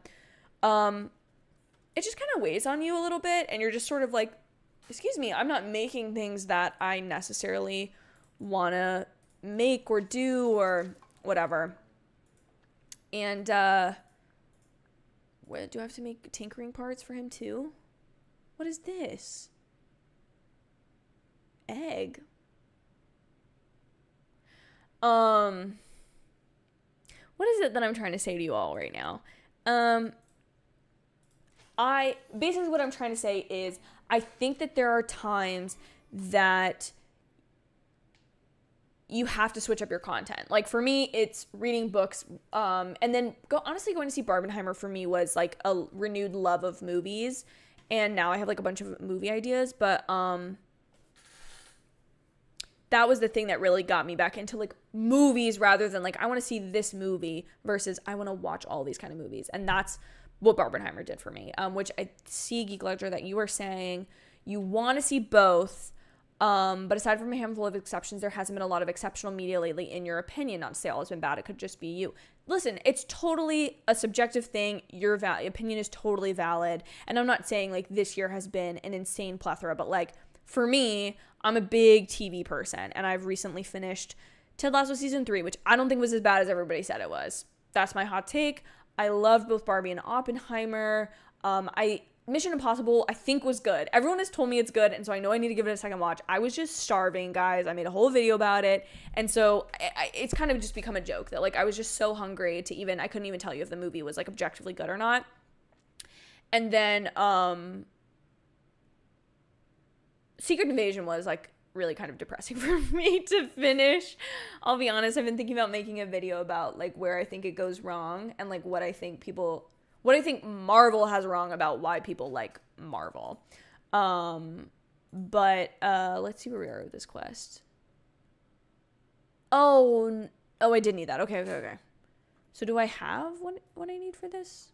it just kind of weighs on you a little bit, and you're just sort of like, I'm not making things that I necessarily want to make or do or whatever. And, what, do I have to make tinkering parts for him too? What is this? Egg. What is it that I'm trying to say to you all right now? Basically what I'm trying to say is, I think that there are times that you have to switch up your content. Like, for me, it's reading books, and then going to see Barbenheimer for me was like a renewed love of movies. And now I have like a bunch of movie ideas, but that was the thing that really got me back into like movies, rather than like, I want to see this movie versus I want to watch all these kind of movies. And that's what Barbenheimer did for me, which I see, Geek Ledger, that you were saying you want to see both. But aside from a handful of exceptions, there hasn't been a lot of exceptional media lately, in your opinion. Not to say all has been bad. It could just be you. Listen, it's totally a subjective thing. Your opinion is totally valid. And I'm not saying like this year has been an insane plethora, but like, for me, I'm a big TV person, and I've recently finished Ted Lasso season 3, which I don't think was as bad as everybody said it was. That's my hot take. I loved both Barbie and Oppenheimer. Mission Impossible, I think, was good. Everyone has told me it's good, and so I know I need to give it a second watch. I was just starving, guys. I made a whole video about it, and so it's kind of just become a joke that, like, I was just so hungry to I couldn't even tell you if the movie was, like, objectively good or not. And then Secret Invasion was, like, really kind of depressing for me to finish. I'll be honest, I've been thinking about making a video about like where I think it goes wrong and like what I think Marvel has wrong about why people like Marvel. But let's see where we are with this quest. Oh, I did need that. Okay. So do I have what I need for this?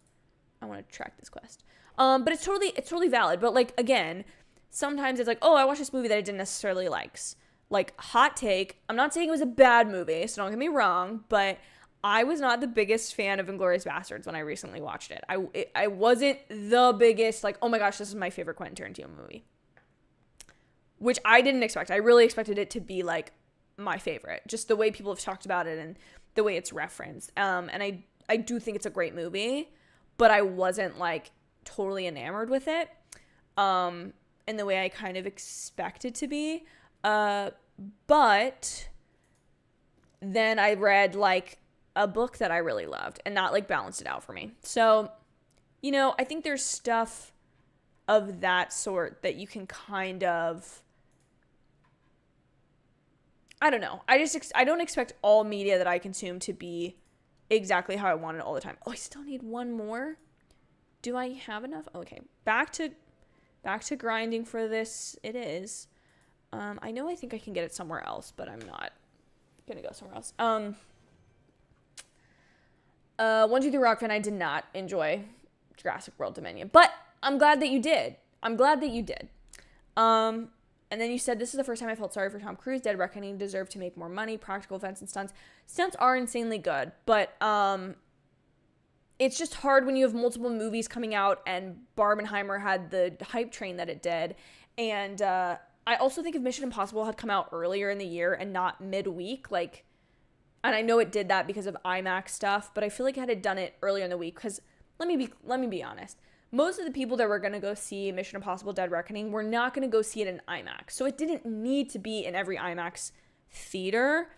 I want to track this quest. But it's totally valid. But like, again, sometimes it's like, oh, I watched this movie that I didn't necessarily like hot take. I'm not saying it was a bad movie, so don't get me wrong, but I was not the biggest fan of Inglourious Basterds when I recently watched it. I wasn't the biggest, like, oh my gosh, this is my favorite Quentin Tarantino movie. Which I didn't expect. I really expected it to be like my favorite. Just the way people have talked about it and the way it's referenced. And I do think it's a great movie, but I wasn't like totally enamored with it. In the way I kind of expect it to be. But then I read like a book that I really loved and that like balanced it out for me. So, you know, I think there's stuff of that sort that you can kind of, I don't know. I don't expect all media that I consume to be exactly how I want it all the time. Oh, I still need one more. Do I have enough? Okay. Back to grinding for this. It is. I know I think I can get it somewhere else, but I'm not gonna go somewhere else. 1, 2, 3 Rock Fan, I did not enjoy Jurassic World Dominion, but I'm glad that you did. And then you said, this is the first time I felt sorry for Tom Cruise. Dead Reckoning deserved to make more money. Practical effects and stunts. Stunts are insanely good, but it's just hard when you have multiple movies coming out and Barbenheimer had the hype train that it did. And I also think if Mission Impossible had come out earlier in the year and not midweek, like, and I know it did that because of IMAX stuff, but I feel like had it done it earlier in the week, because let me be honest. Most of the people that were going to go see Mission Impossible Dead Reckoning were not going to go see it in IMAX. So it didn't need to be in every IMAX theater.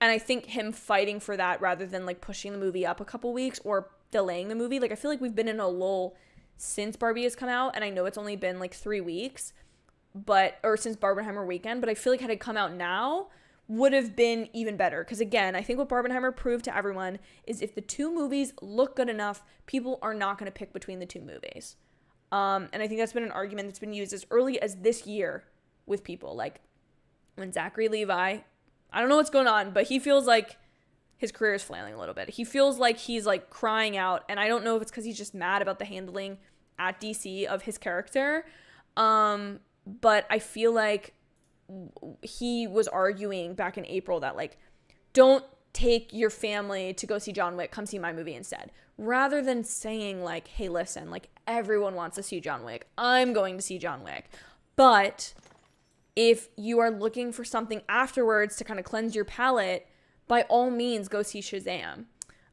And I think him fighting for that rather than like pushing the movie up a couple weeks or delaying the movie. Like I feel like we've been in a lull since Barbie has come out. And I know it's only been like 3 weeks, or since Barbenheimer weekend. But I feel like had it come out now, would have been even better. Because again, I think what Barbenheimer proved to everyone is if the two movies look good enough, people are not going to pick between the two movies. And I think that's been an argument that's been used as early as this year with people. Like when Zachary Levi, I don't know what's going on, but he feels like his career is flailing a little bit. He feels like he's like crying out. And I don't know if it's because he's just mad about the handling at DC of his character. But I feel like he was arguing back in April that like, don't take your family to go see John Wick, come see my movie instead. Rather than saying like, hey, listen, like everyone wants to see John Wick. I'm going to see John Wick. But if you are looking for something afterwards to kind of cleanse your palate, by all means, go see Shazam.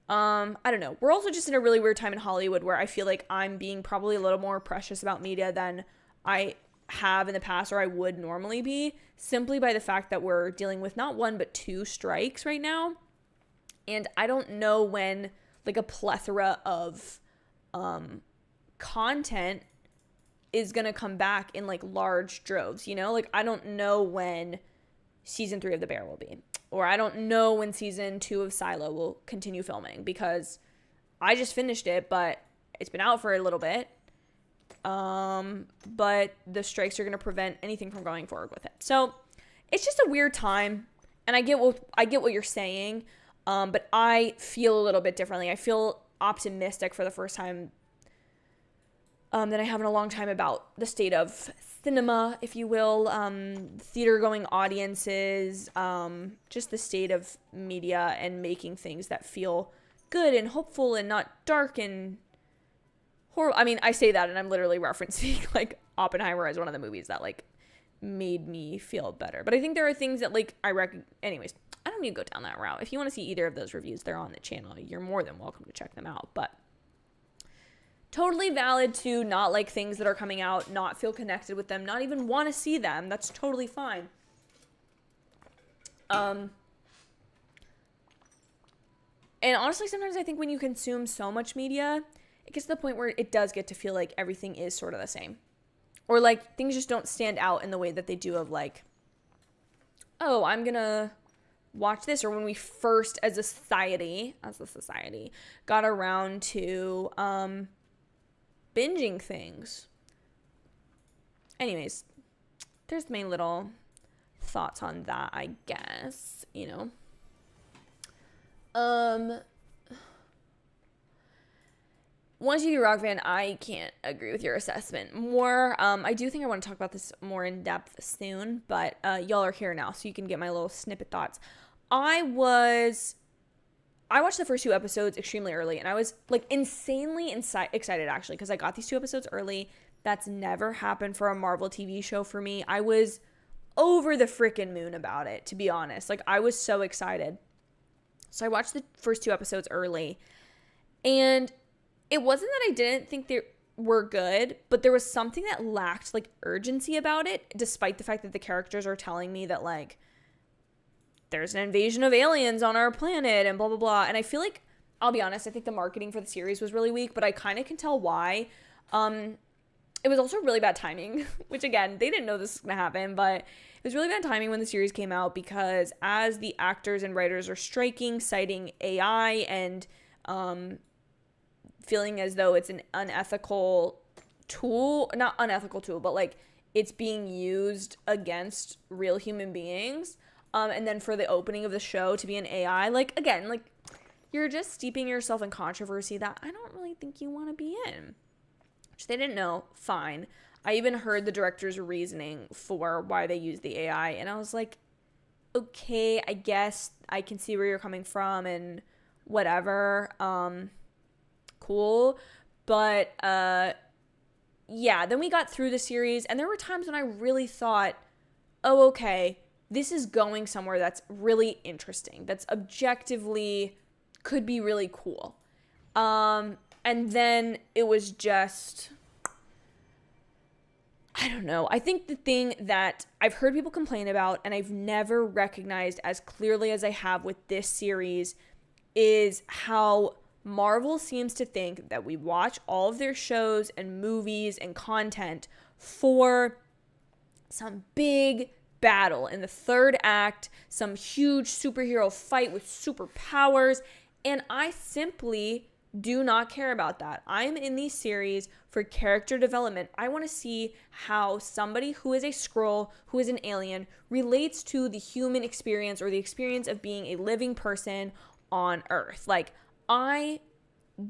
I don't know. We're also just in a really weird time in Hollywood where I feel like I'm being probably a little more precious about media than I have in the past or I would normally be, simply by the fact that we're dealing with not 1 but 2 strikes right now. And I don't know when like a plethora of content is gonna come back in like large droves, you know? Like I don't know when season 3 of The Bear will be, or I don't know when season 2 of Silo will continue filming, because I just finished it, but it's been out for a little bit. But the strikes are going to prevent anything from going forward with it. So it's just a weird time, and I get what you're saying. But I feel a little bit differently. I feel optimistic for the first time, that I have in a long time about the state of cinema, if you will, theater going audiences, just the state of media and making things that feel good and hopeful and not dark and horrible. I mean, I say that and I'm literally referencing like Oppenheimer as one of the movies that like made me feel better. But I think there are things that like anyways, I don't need to go down that route. If you want to see either of those reviews, they're on the channel. You're more than welcome to check them out. But totally valid to not like things that are coming out, not feel connected with them, not even want to see them. That's totally fine. And honestly, sometimes I think when you consume so much media, it gets to the point where it does get to feel like everything is sort of the same. Or like things just don't stand out in the way that they do of like oh, I'm gonna watch this, or when we first as a society got around to binging things. Anyways, there's my little thoughts on that, I guess, Once you rock fan, I can't agree with your assessment more. I do think I want to talk about this more in depth soon, but y'all are here now, so you can get my little snippet thoughts. I watched the first 2 episodes extremely early, and I was like insanely excited actually, because I got these 2 episodes early. That's never happened for a Marvel TV show for me. I was over the freaking moon about it, to be honest. Like, I was so excited. So I watched the first 2 episodes early, and it wasn't that I didn't think they were good, but there was something that lacked like urgency about it, despite the fact that the characters are telling me that like there's an invasion of aliens on our planet and blah blah blah. And I feel like, I'll be honest, I think the marketing for the series was really weak, but I kind of can tell why. It was also really bad timing, which again, they didn't know this was gonna happen, but it was really bad timing when the series came out, because as the actors and writers are striking, citing AI and feeling as though it's an unethical tool, not unethical tool, but like it's being used against real human beings. And then for the opening of the show to be an AI, like, again, like, you're just steeping yourself in controversy that I don't really think you want to be in. Which they didn't know, fine. I even heard the director's reasoning for why they used the AI, and I was like, okay, I guess I can see where you're coming from and whatever. Cool. But yeah, then we got through the series, and there were times when I really thought, oh, okay, this is going somewhere that's really interesting, that's objectively could be really cool. And then it was just, I don't know. I think the thing that I've heard people complain about, and I've never recognized as clearly as I have with this series, is how Marvel seems to think that we watch all of their shows and movies and content for some big battle in the 3rd act, some huge superhero fight with superpowers, and I simply do not care about that. I'm in these series for character development. I want to see how somebody who is a Skrull, who is an alien, relates to the human experience, or the experience of being a living person on Earth. Like, I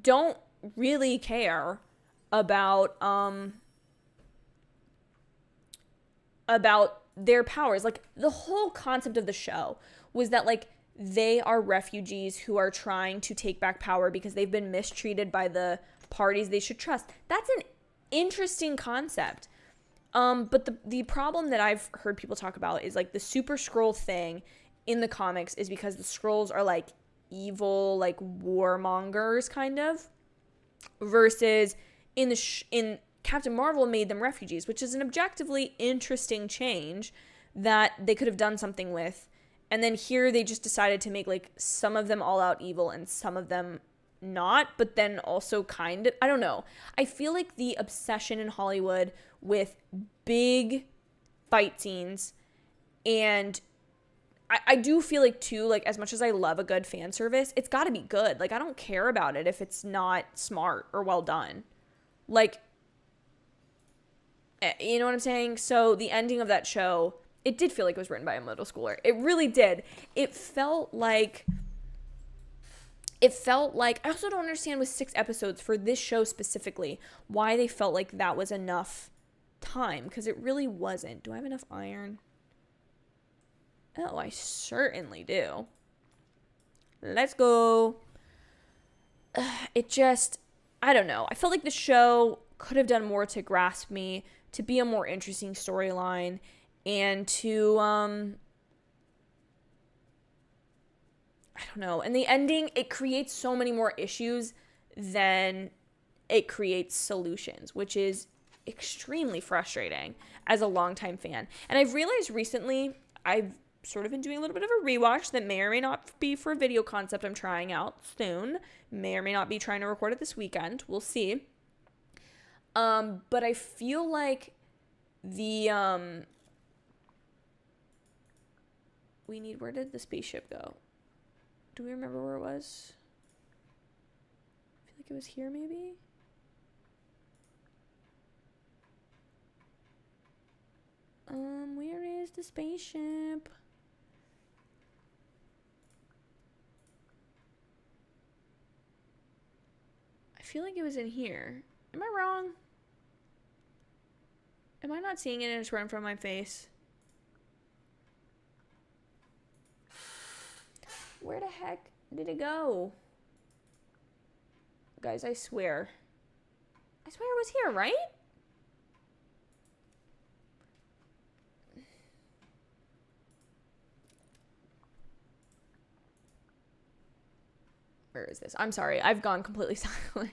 don't really care about their powers. Like, the whole concept of the show was that, like, they are refugees who are trying to take back power because they've been mistreated by the parties they should trust. That's an interesting concept. But the problem that I've heard people talk about is, like, the Super Skrull thing in the comics is because the Skrulls are, like, evil, like, warmongers, kind of, versus in Captain Marvel made them refugees, which is an objectively interesting change that they could have done something with. And then here they just decided to make, like, some of them all out evil and some of them not, but then also kind of, I don't know. I feel like the obsession in Hollywood with big fight scenes, and I do feel like, too, like, as much as I love a good fan service, it's got to be good. Like, I don't care about it if it's not smart or well done. Like, you know what I'm saying? So the ending of that show, it did feel like it was written by a middle schooler. It really did. It felt like, I also don't understand with 6 episodes for this show specifically, why they felt like that was enough time, because it really wasn't. Do I have enough iron? Oh, I certainly do. Let's go. It just, I don't know. I felt like the show could have done more to grasp me, to be a more interesting storyline, and to, I don't know. And the ending, it creates so many more issues than it creates solutions, which is extremely frustrating as a longtime fan. And I've realized recently, I've sort of been doing a little bit of a rewatch that may or may not be for a video concept I'm trying out soon. May or may not be trying to record it this weekend. We'll see. But I feel like the where did the spaceship go? Do we remember where it was? I feel like it was here, maybe? Where is the spaceship? I feel like it was in here. Am I wrong? Am I not seeing it and it's right in front of my face? Where the heck did it go? Guys, I swear. I swear it was here, right? Where is this? I'm sorry. I've gone completely silent.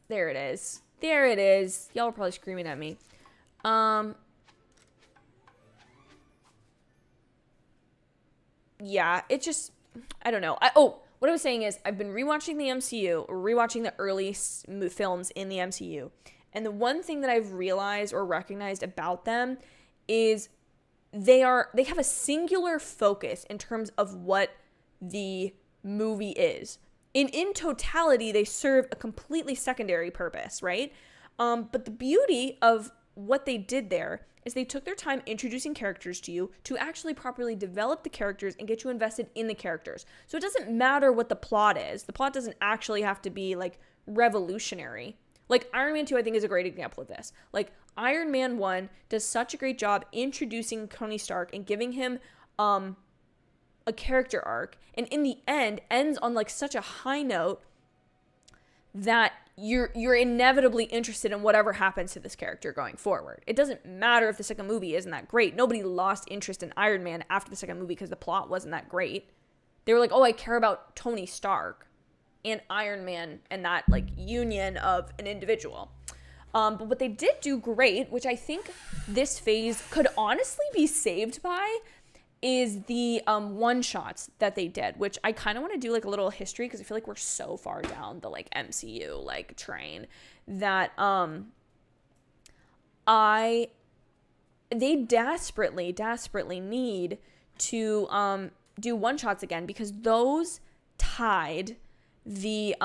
There it is. There it is. Y'all are probably screaming at me. Yeah, it just, I don't know. What I was saying is I've been rewatching the MCU, or rewatching the early films in the MCU. And the one thing that I've realized or recognized about them is they have a singular focus in terms of what the movie is. In totality, they serve a completely secondary purpose, right? But the beauty of what they did there is they took their time introducing characters to you to actually properly develop the characters and get you invested in the characters. So it doesn't matter what the plot is. The plot doesn't actually have to be like revolutionary. Like Iron Man 2, I think, is a great example of this. Like Iron Man 1 does such a great job introducing Tony Stark and giving him a character arc, and in the end ends on like such a high note that you're inevitably interested in whatever happens to this character going forward. It doesn't matter if the second movie isn't that great. Nobody lost interest in Iron Man after the second movie because the plot wasn't that great. They were like, oh, I care about Tony Stark and Iron Man and that like union of an individual. But what they did do great, which I think this phase could honestly be saved by, is the one-shots that they did, which I kind of want to do like a little history because I feel like we're so far down the like MCU like train that they desperately need to do one-shots again, because those tied the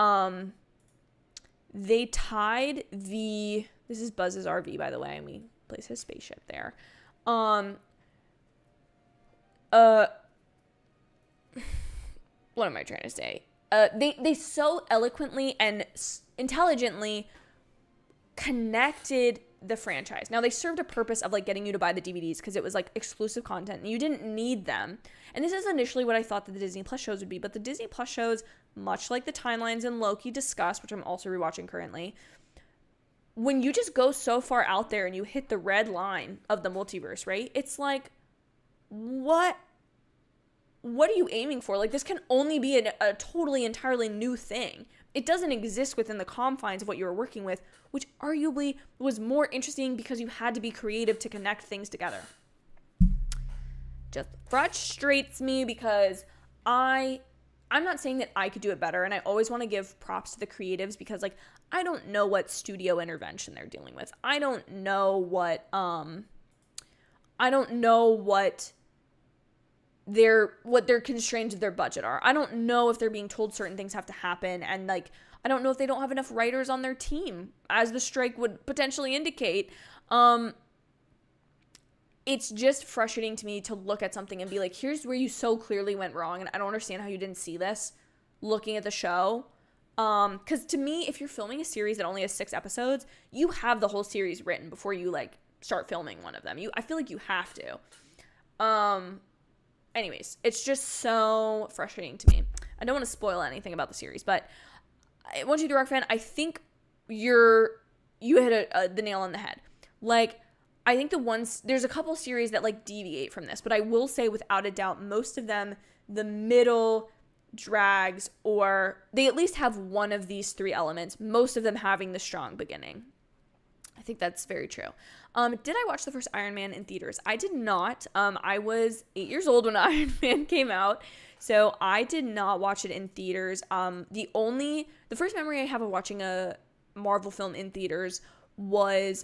this is Buzz's RV, by the way, and we place his spaceship there. What am I trying to say? They so eloquently and intelligently connected the franchise. Now, they served a purpose of like getting you to buy the DVDs because it was like exclusive content and you didn't need them. And this is initially what I thought that the Disney Plus shows would be, but the Disney Plus shows, much like the timelines in Loki discussed, which I'm also rewatching currently, when you just go so far out there and you hit the red line of the multiverse, right? It's like, what are you aiming for? Like, this can only be a totally, entirely new thing. It doesn't exist within the confines of what you were working with, which arguably was more interesting because you had to be creative to connect things together. Just frustrates me because I'm not saying that I could do it better, and I always want to give props to the creatives because, like, I don't know what studio intervention they're dealing with. I don't know what their constraints of their budget are. I don't know if they're being told certain things have to happen, and like I don't know if they don't have enough writers on their team, as the strike would potentially indicate. It's just frustrating to me to look at something and be like, here's where you so clearly went wrong, and I don't understand how you didn't see this looking at the show. Because to me, if you're filming a series that only has 6 episodes, you have the whole series written before you like start filming one of them. I feel like you have to. Anyways, it's just so frustrating to me. I don't want to spoil anything about the series, but Once You Rock fan, I think you hit the nail on the head. Like, I think there's a couple series that like deviate from this, but I will say without a doubt, most of them, the middle drags, or they at least have one of these 3 elements, most of them having the strong beginning. I think that's very true. Did I watch the first Iron Man in theaters? I did not. I was 8 years old when Iron Man came out, so I did not watch it in theaters. The first memory I have of watching a Marvel film in theaters was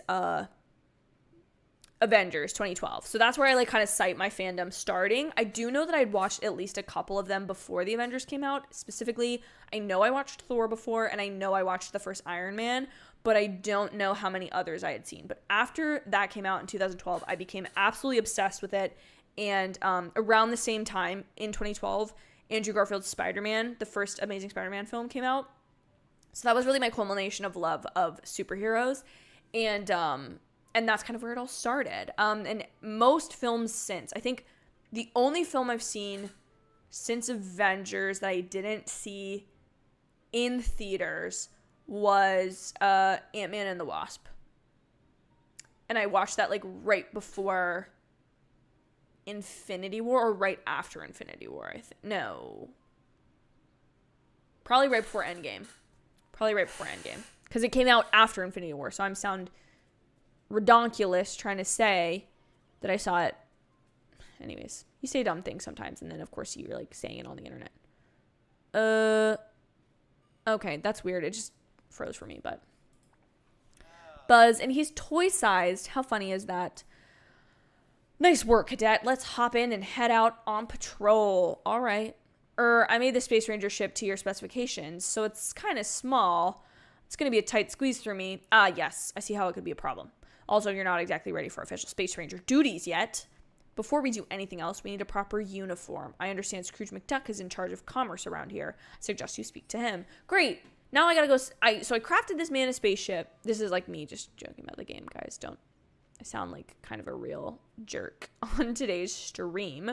Avengers 2012. So that's where I like kind of cite my fandom starting. I do know that I'd watched at least a couple of them before the Avengers came out. Specifically, I know I watched Thor before, and I know I watched the first Iron Man, but I don't know how many others I had seen. But after that came out in 2012, I became absolutely obsessed with it. And around the same time in 2012, Andrew Garfield's Spider-Man, the first Amazing Spider-Man film, came out. So that was really my culmination of love of superheroes. And that's kind of where it all started. And most films since, I think the only film I've seen since Avengers that I didn't see in theaters was Ant-Man and the Wasp. And I watched that like right before Infinity War or right after Infinity War. No. Probably right before Endgame. Because it came out after Infinity War, so I'm sound redonkulous trying to say that I saw it. Anyways, you say dumb things sometimes, and then of course you're like saying it on the internet. Okay, that's weird. It just froze for me, but Buzz, and he's toy-sized. How funny is that? Nice work, cadet. Let's hop in and head out on patrol. All right. I made the Space Ranger ship to your specifications, so it's kind of small. It's going to be a tight squeeze for me. Yes, I see how it could be a problem. Also, you're not exactly ready for official Space Ranger duties yet. Before we do anything else, we need a proper uniform. I understand Scrooge McDuck is in charge of commerce around here. I suggest you speak to him. Great. Now I gotta go. So I crafted this man a spaceship. This is like me just joking about the game, guys. Don't. I sound like kind of a real jerk on today's stream.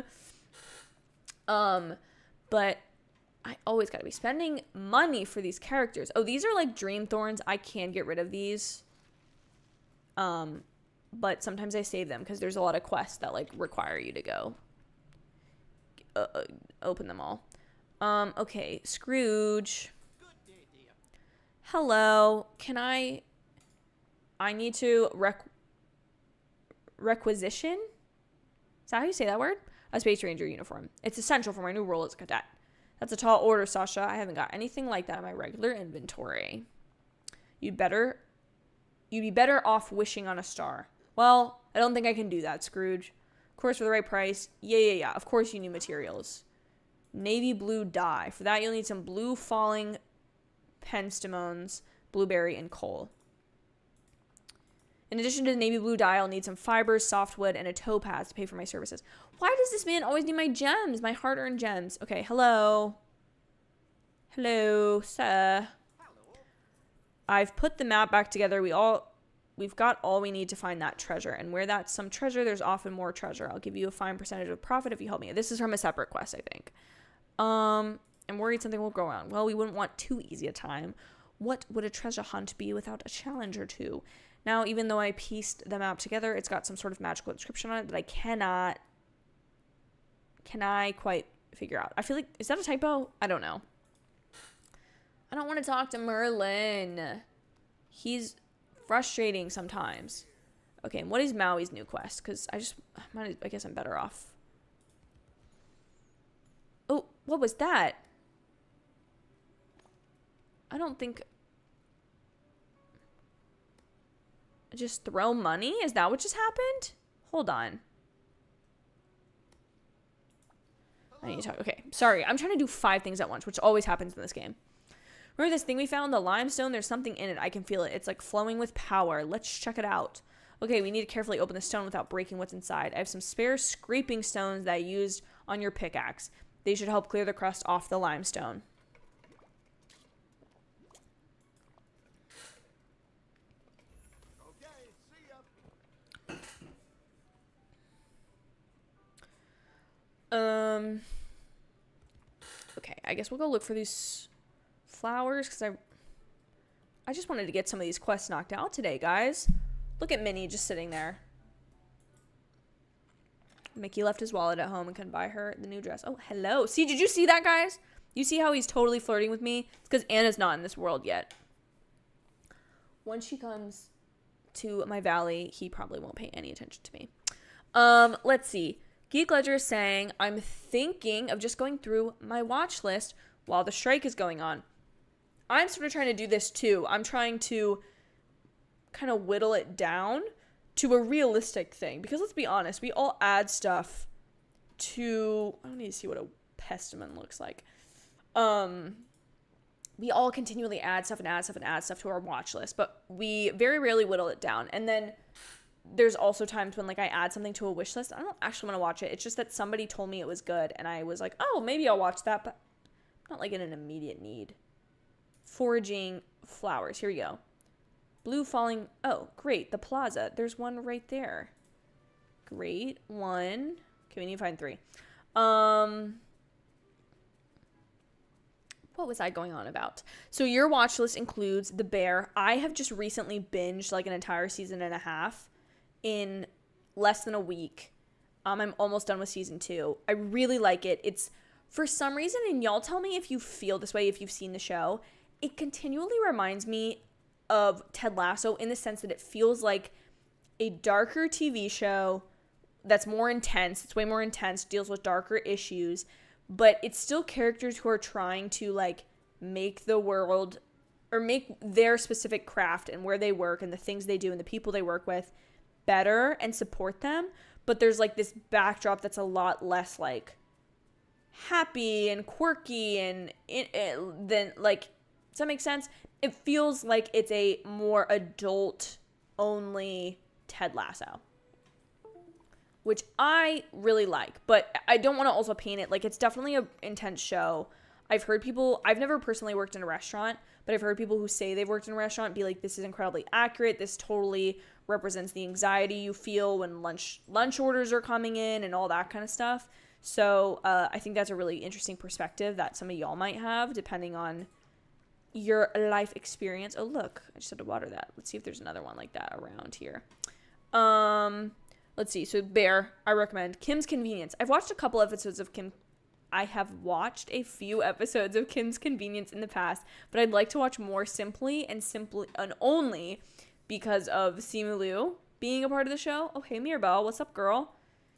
But I always gotta be spending money for these characters. Oh, these are like dream thorns. I can get rid of these. But sometimes I save them because there's a lot of quests that like require you to go open them all. Okay, Scrooge. Hello. Can I need to requisition? Is that how you say that word? A Space Ranger uniform. It's essential for my new role as a cadet. That's a tall order, Sasha. I haven't got anything like that in my regular inventory. You'd be better off wishing on a star. Well, I don't think I can do that, Scrooge. Of course, for the right price. Yeah. Of course you need materials. Navy blue dye. For that, you'll need some blue falling penstamones, blueberry, and coal. In addition to the navy blue dye, I'll need some fibers, softwood, and a topaz to pay for my services. Why does this man always need my gems? My hard-earned gems. Okay, hello. Hello, sir. I've put the map back together. We've got all we need to find that treasure. And where that's some treasure, there's often more treasure. I'll give you a fine percentage of profit if you help me. This is from a separate quest, I think. I'm worried something will go wrong. Well, we wouldn't want too easy a time. What would a treasure hunt be without a challenge or two? Now, even though I pieced the map together, it's got some sort of magical inscription on it that can I quite figure out. I feel like, is that a typo? I don't know. I don't want to talk to Merlin. He's frustrating sometimes. Okay, and what is Maui's new quest? Because I guess I'm better off. Oh, what was that? I don't think... Just throw money? Is that what just happened? Hold on. I need to talk. Okay, sorry. I'm trying to do 5 things at once, which always happens in this game. Remember this thing we found? The limestone? There's something in it. I can feel it. It's like flowing with power. Let's check it out. Okay, we need to carefully open the stone without breaking what's inside. I have some spare scraping stones that I used on your pickaxe. They should help clear the crust off the limestone. Okay, see ya. Okay, I guess we'll go look for these flowers because I just wanted to get some of these quests knocked out today, guys. Look at Minnie just sitting there. Mickey left his wallet at home and couldn't buy her the new dress. Oh, hello. See, did you see that, guys? You see how he's totally flirting with me? It's because Anna's not in this world yet. Once she comes to my valley, he probably won't pay any attention to me. Let's see. Geek Ledger is saying, I'm thinking of just going through my watch list while the strike is going on. I'm sort of trying to do this too. I'm trying to kind of whittle it down to a realistic thing. Because let's be honest, we all add stuff to, I don't need to see what a pestilence looks like. We all continually add stuff to our watch list, but we very rarely whittle it down. And then there's also times when like I add something to a wish list. I don't actually want to watch it. It's just that somebody told me it was good and I was like, oh, maybe I'll watch that, but not like in an immediate need. Foraging flowers. Here we go. Blue falling. Oh, great. The plaza. There's one right there. Great. One. Okay, we need to find 3. What was I going on about? So your watch list includes The Bear. I have just recently binged like an entire season and a half in less than a week. I'm almost done with season 2. I really like it. It's for some reason, and y'all tell me if you feel this way if you've seen the show, it continually reminds me of Ted Lasso in the sense that it feels like a darker TV show that's more intense. It's way more intense, deals with darker issues, but it's still characters who are trying to like make the world or make their specific craft and where they work and the things they do and the people they work with better and support them. But there's like this backdrop that's a lot less like happy and quirky and then like, does that make sense? It feels like it's a more adult only Ted Lasso, which I really like, but I don't want to also paint it like it's definitely an intense show. I've heard people, I've never personally worked in a restaurant, but I've heard people who say they've worked in a restaurant be like, this is incredibly accurate. This totally represents the anxiety you feel when lunch orders are coming in and all that kind of stuff. So I think that's a really interesting perspective that some of y'all might have depending on your life experience. Oh, look, I just had to water that. Let's see if there's another one like that around here. Let's see. So Bear, I recommend. Kim's Convenience. I've watched a couple episodes of Kim. I have watched a few episodes of Kim's Convenience in the past, but I'd like to watch more simply and only because of Simu Liu being a part of the show. Oh, hey, Mirabelle. What's up, girl?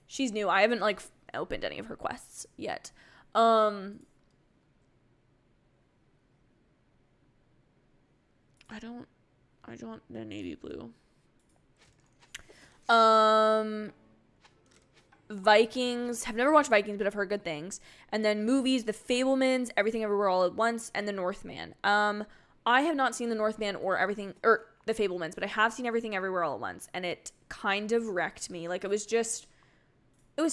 She's new. I haven't like opened any of her quests yet. I don't the navy blue. Vikings. Have never watched Vikings, but I've heard good things. And then movies, The Fabelmans, Everything Everywhere All at Once, and The Northman. I have not seen The Northman or The Fabelmans, but I have seen Everything Everywhere All at Once, and it kind of wrecked me. Like it was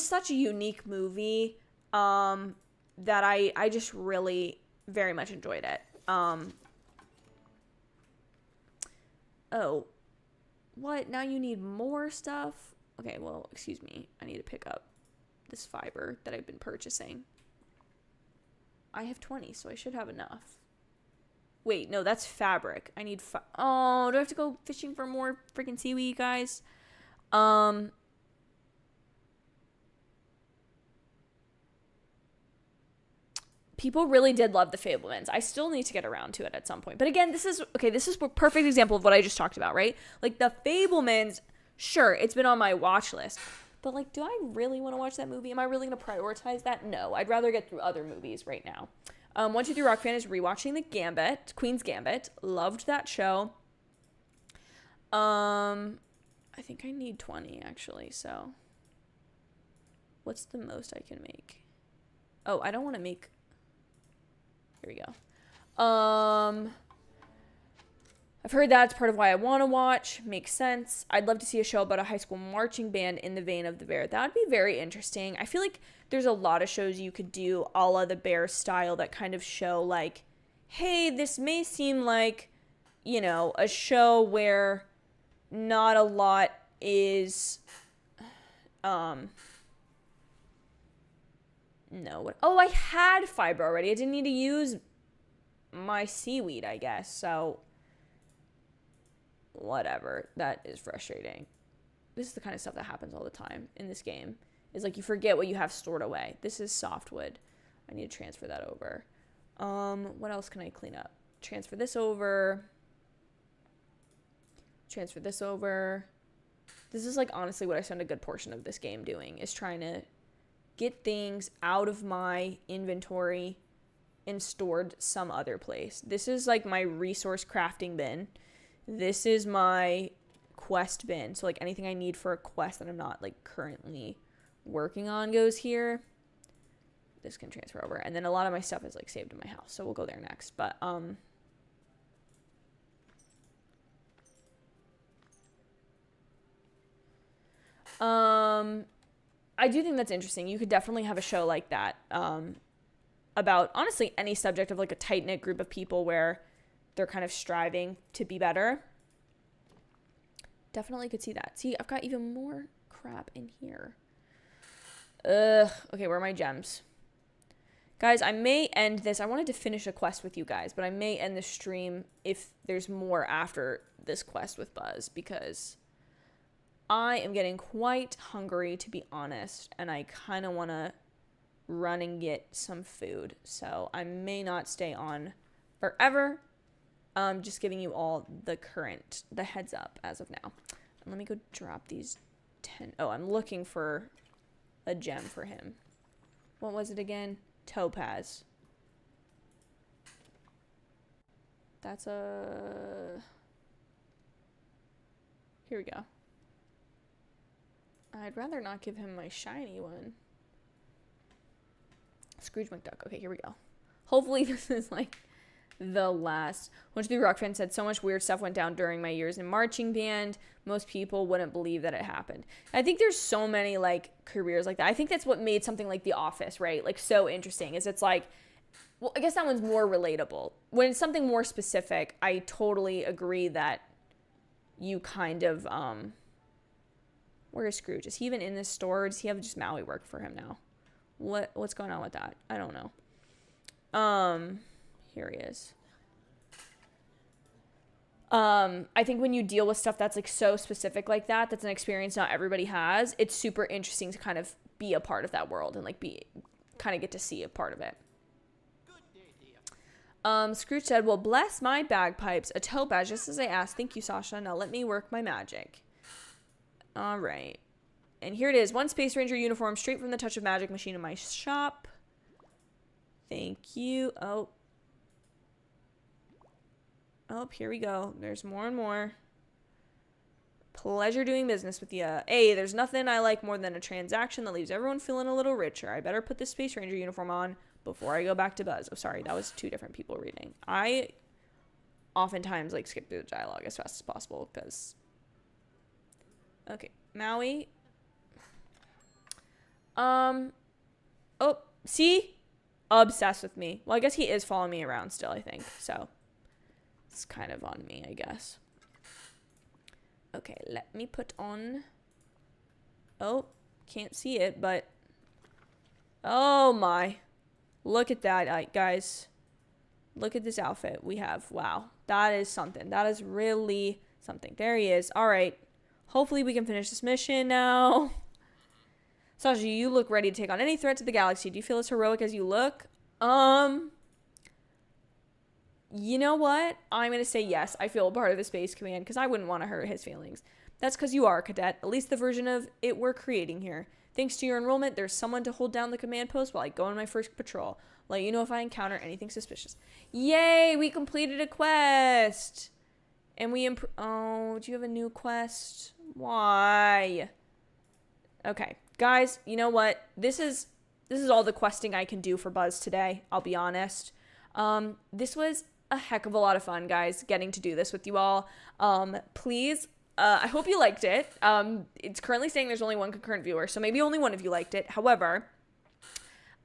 such a unique movie that I just really very much enjoyed it. Oh, what? Now you need more stuff? Okay, well, excuse me. I need to pick up this fiber that I've been purchasing. I have 20, so I should have enough. Wait, no, that's fabric. I need oh, do I have to go fishing for more freaking seaweed, guys? People really did love The Fabelmans. I still need to get around to it at some point. But again, this is a perfect example of what I just talked about, right? Like The Fabelmans, sure, it's been on my watch list. But like, do I really want to watch that movie? Am I really going to prioritize that? No, I'd rather get through other movies right now. 123 Rock Fan is rewatching Queen's Gambit. Loved that show. I think I need 20 actually, so. What's the most I can make? Oh, I don't want to make. Here we go. I've heard that's part of why I want to watch. Makes sense. I'd love to see a show about a high school marching band in the vein of The Bear. That would be very interesting. I feel like there's a lot of shows you could do a la The Bear style that kind of show like, hey, this may seem like, you know, a show where not a lot is, no. Oh, I had fiber already. I didn't need to use my seaweed, I guess. So, whatever. That is frustrating. This is the kind of stuff that happens all the time in this game. Is like you forget what you have stored away. This is softwood. I need to transfer that over. What else can I clean up? Transfer this over. Transfer this over. This is like honestly what I spend a good portion of this game doing, is trying to get things out of my inventory and stored some other place. This is like my resource crafting bin. This is my quest bin. So like anything I need for a quest that I'm not like currently working on goes here. This can transfer over. And then a lot of my stuff is like saved in my house. So we'll go there next. But I do think that's interesting. You could definitely have a show like that about honestly any subject of like a tight-knit group of people where they're kind of striving to be better. Definitely could see that. See, I've got even more crap in here. Ugh. Okay, where are my gems? Guys, I may end this. I wanted to finish a quest with you guys, but I may end the stream if there's more after this quest with Buzz, because I am getting quite hungry, to be honest, and I kind of want to run and get some food. So I may not stay on forever. Just giving you all the heads up as of now. And let me go drop these 10. Oh, I'm looking for a gem for him. What was it again? Topaz. That's a... Here we go. I'd rather not give him my shiny one. Scrooge McDuck. Okay, here we go. Hopefully this is like the last. Once the rock fan said so much weird stuff went down during my years in marching band. Most people wouldn't believe that it happened. I think there's so many like careers like that. I think that's what made something like The Office, right? Like so interesting is it's like, well, I guess that one's more relatable. When it's something more specific, I totally agree that you kind of, where is Scrooge? Is he even in this store? Or does he have just Maui work for him now? What's going on with that? I don't know. Here he is. I think when you deal with stuff that's like so specific like that, that's an experience not everybody has, it's super interesting to kind of be a part of that world and like kind of get to see a part of it. Scrooge said, well, bless my bagpipes, a topaz, just as I asked. Thank you, Sasha. Now let me work my magic. All right. And here it is. One Space Ranger uniform straight from the Touch of Magic machine in my shop. Thank you. Oh, here we go. There's more and more. Pleasure doing business with you. Hey, there's nothing I like more than a transaction that leaves everyone feeling a little richer. I better put this Space Ranger uniform on before I go back to Buzz. Oh, sorry. That was two different people reading. I oftentimes like skip through the dialogue as fast as possible because... Okay. Maui. Oh, see? Obsessed with me. Well, I guess he is following me around still, I think. So... it's kind of on me, I guess. Okay, let me put on... Oh, can't see it, but... Oh my. Look at that, guys. Look at this outfit we have. Wow. That is something. That is really something. There he is. All right. Hopefully we can finish this mission now. Sasha, you look ready to take on any threat to the galaxy. Do you feel as heroic as you look? You know what? I'm going to say yes. I feel a part of the Space Command because I wouldn't want to hurt his feelings. That's because you are a cadet, at least the version of it we're creating here. Thanks to your enrollment, there's someone to hold down the command post while I go on my first patrol. Let you know if I encounter anything suspicious. Yay! We completed a quest! And we oh, do you have a new quest? Why? Okay. Guys, you know what? This is all the questing I can do for Buzz today, I'll be honest. This was a heck of a lot of fun, guys, getting to do this with you all. Please, I hope you liked it. It's currently saying there's only one concurrent viewer, so maybe only one of you liked it. However,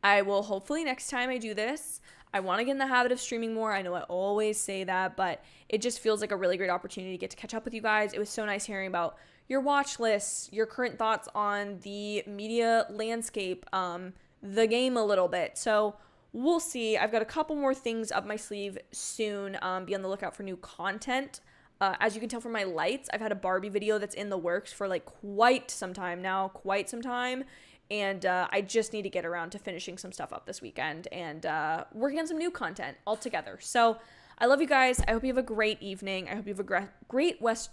I will hopefully next time I do this, I want to get in the habit of streaming more. I know I always say that, but it just feels like a really great opportunity to get to catch up with you guys. It was so nice hearing about your watch lists, your current thoughts on the media landscape, the game a little bit. So we'll see. I've got a couple more things up my sleeve soon. Be on the lookout for new content. As you can tell from my lights, I've had a Barbie video that's in the works for like quite some time now, and I just need to get around to finishing some stuff up this weekend and working on some new content altogether. So I love you guys. I hope you have a great evening. I hope you have a great rest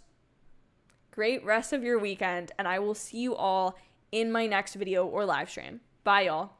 of your weekend, and I will see you all in my next video or live stream. Bye, y'all.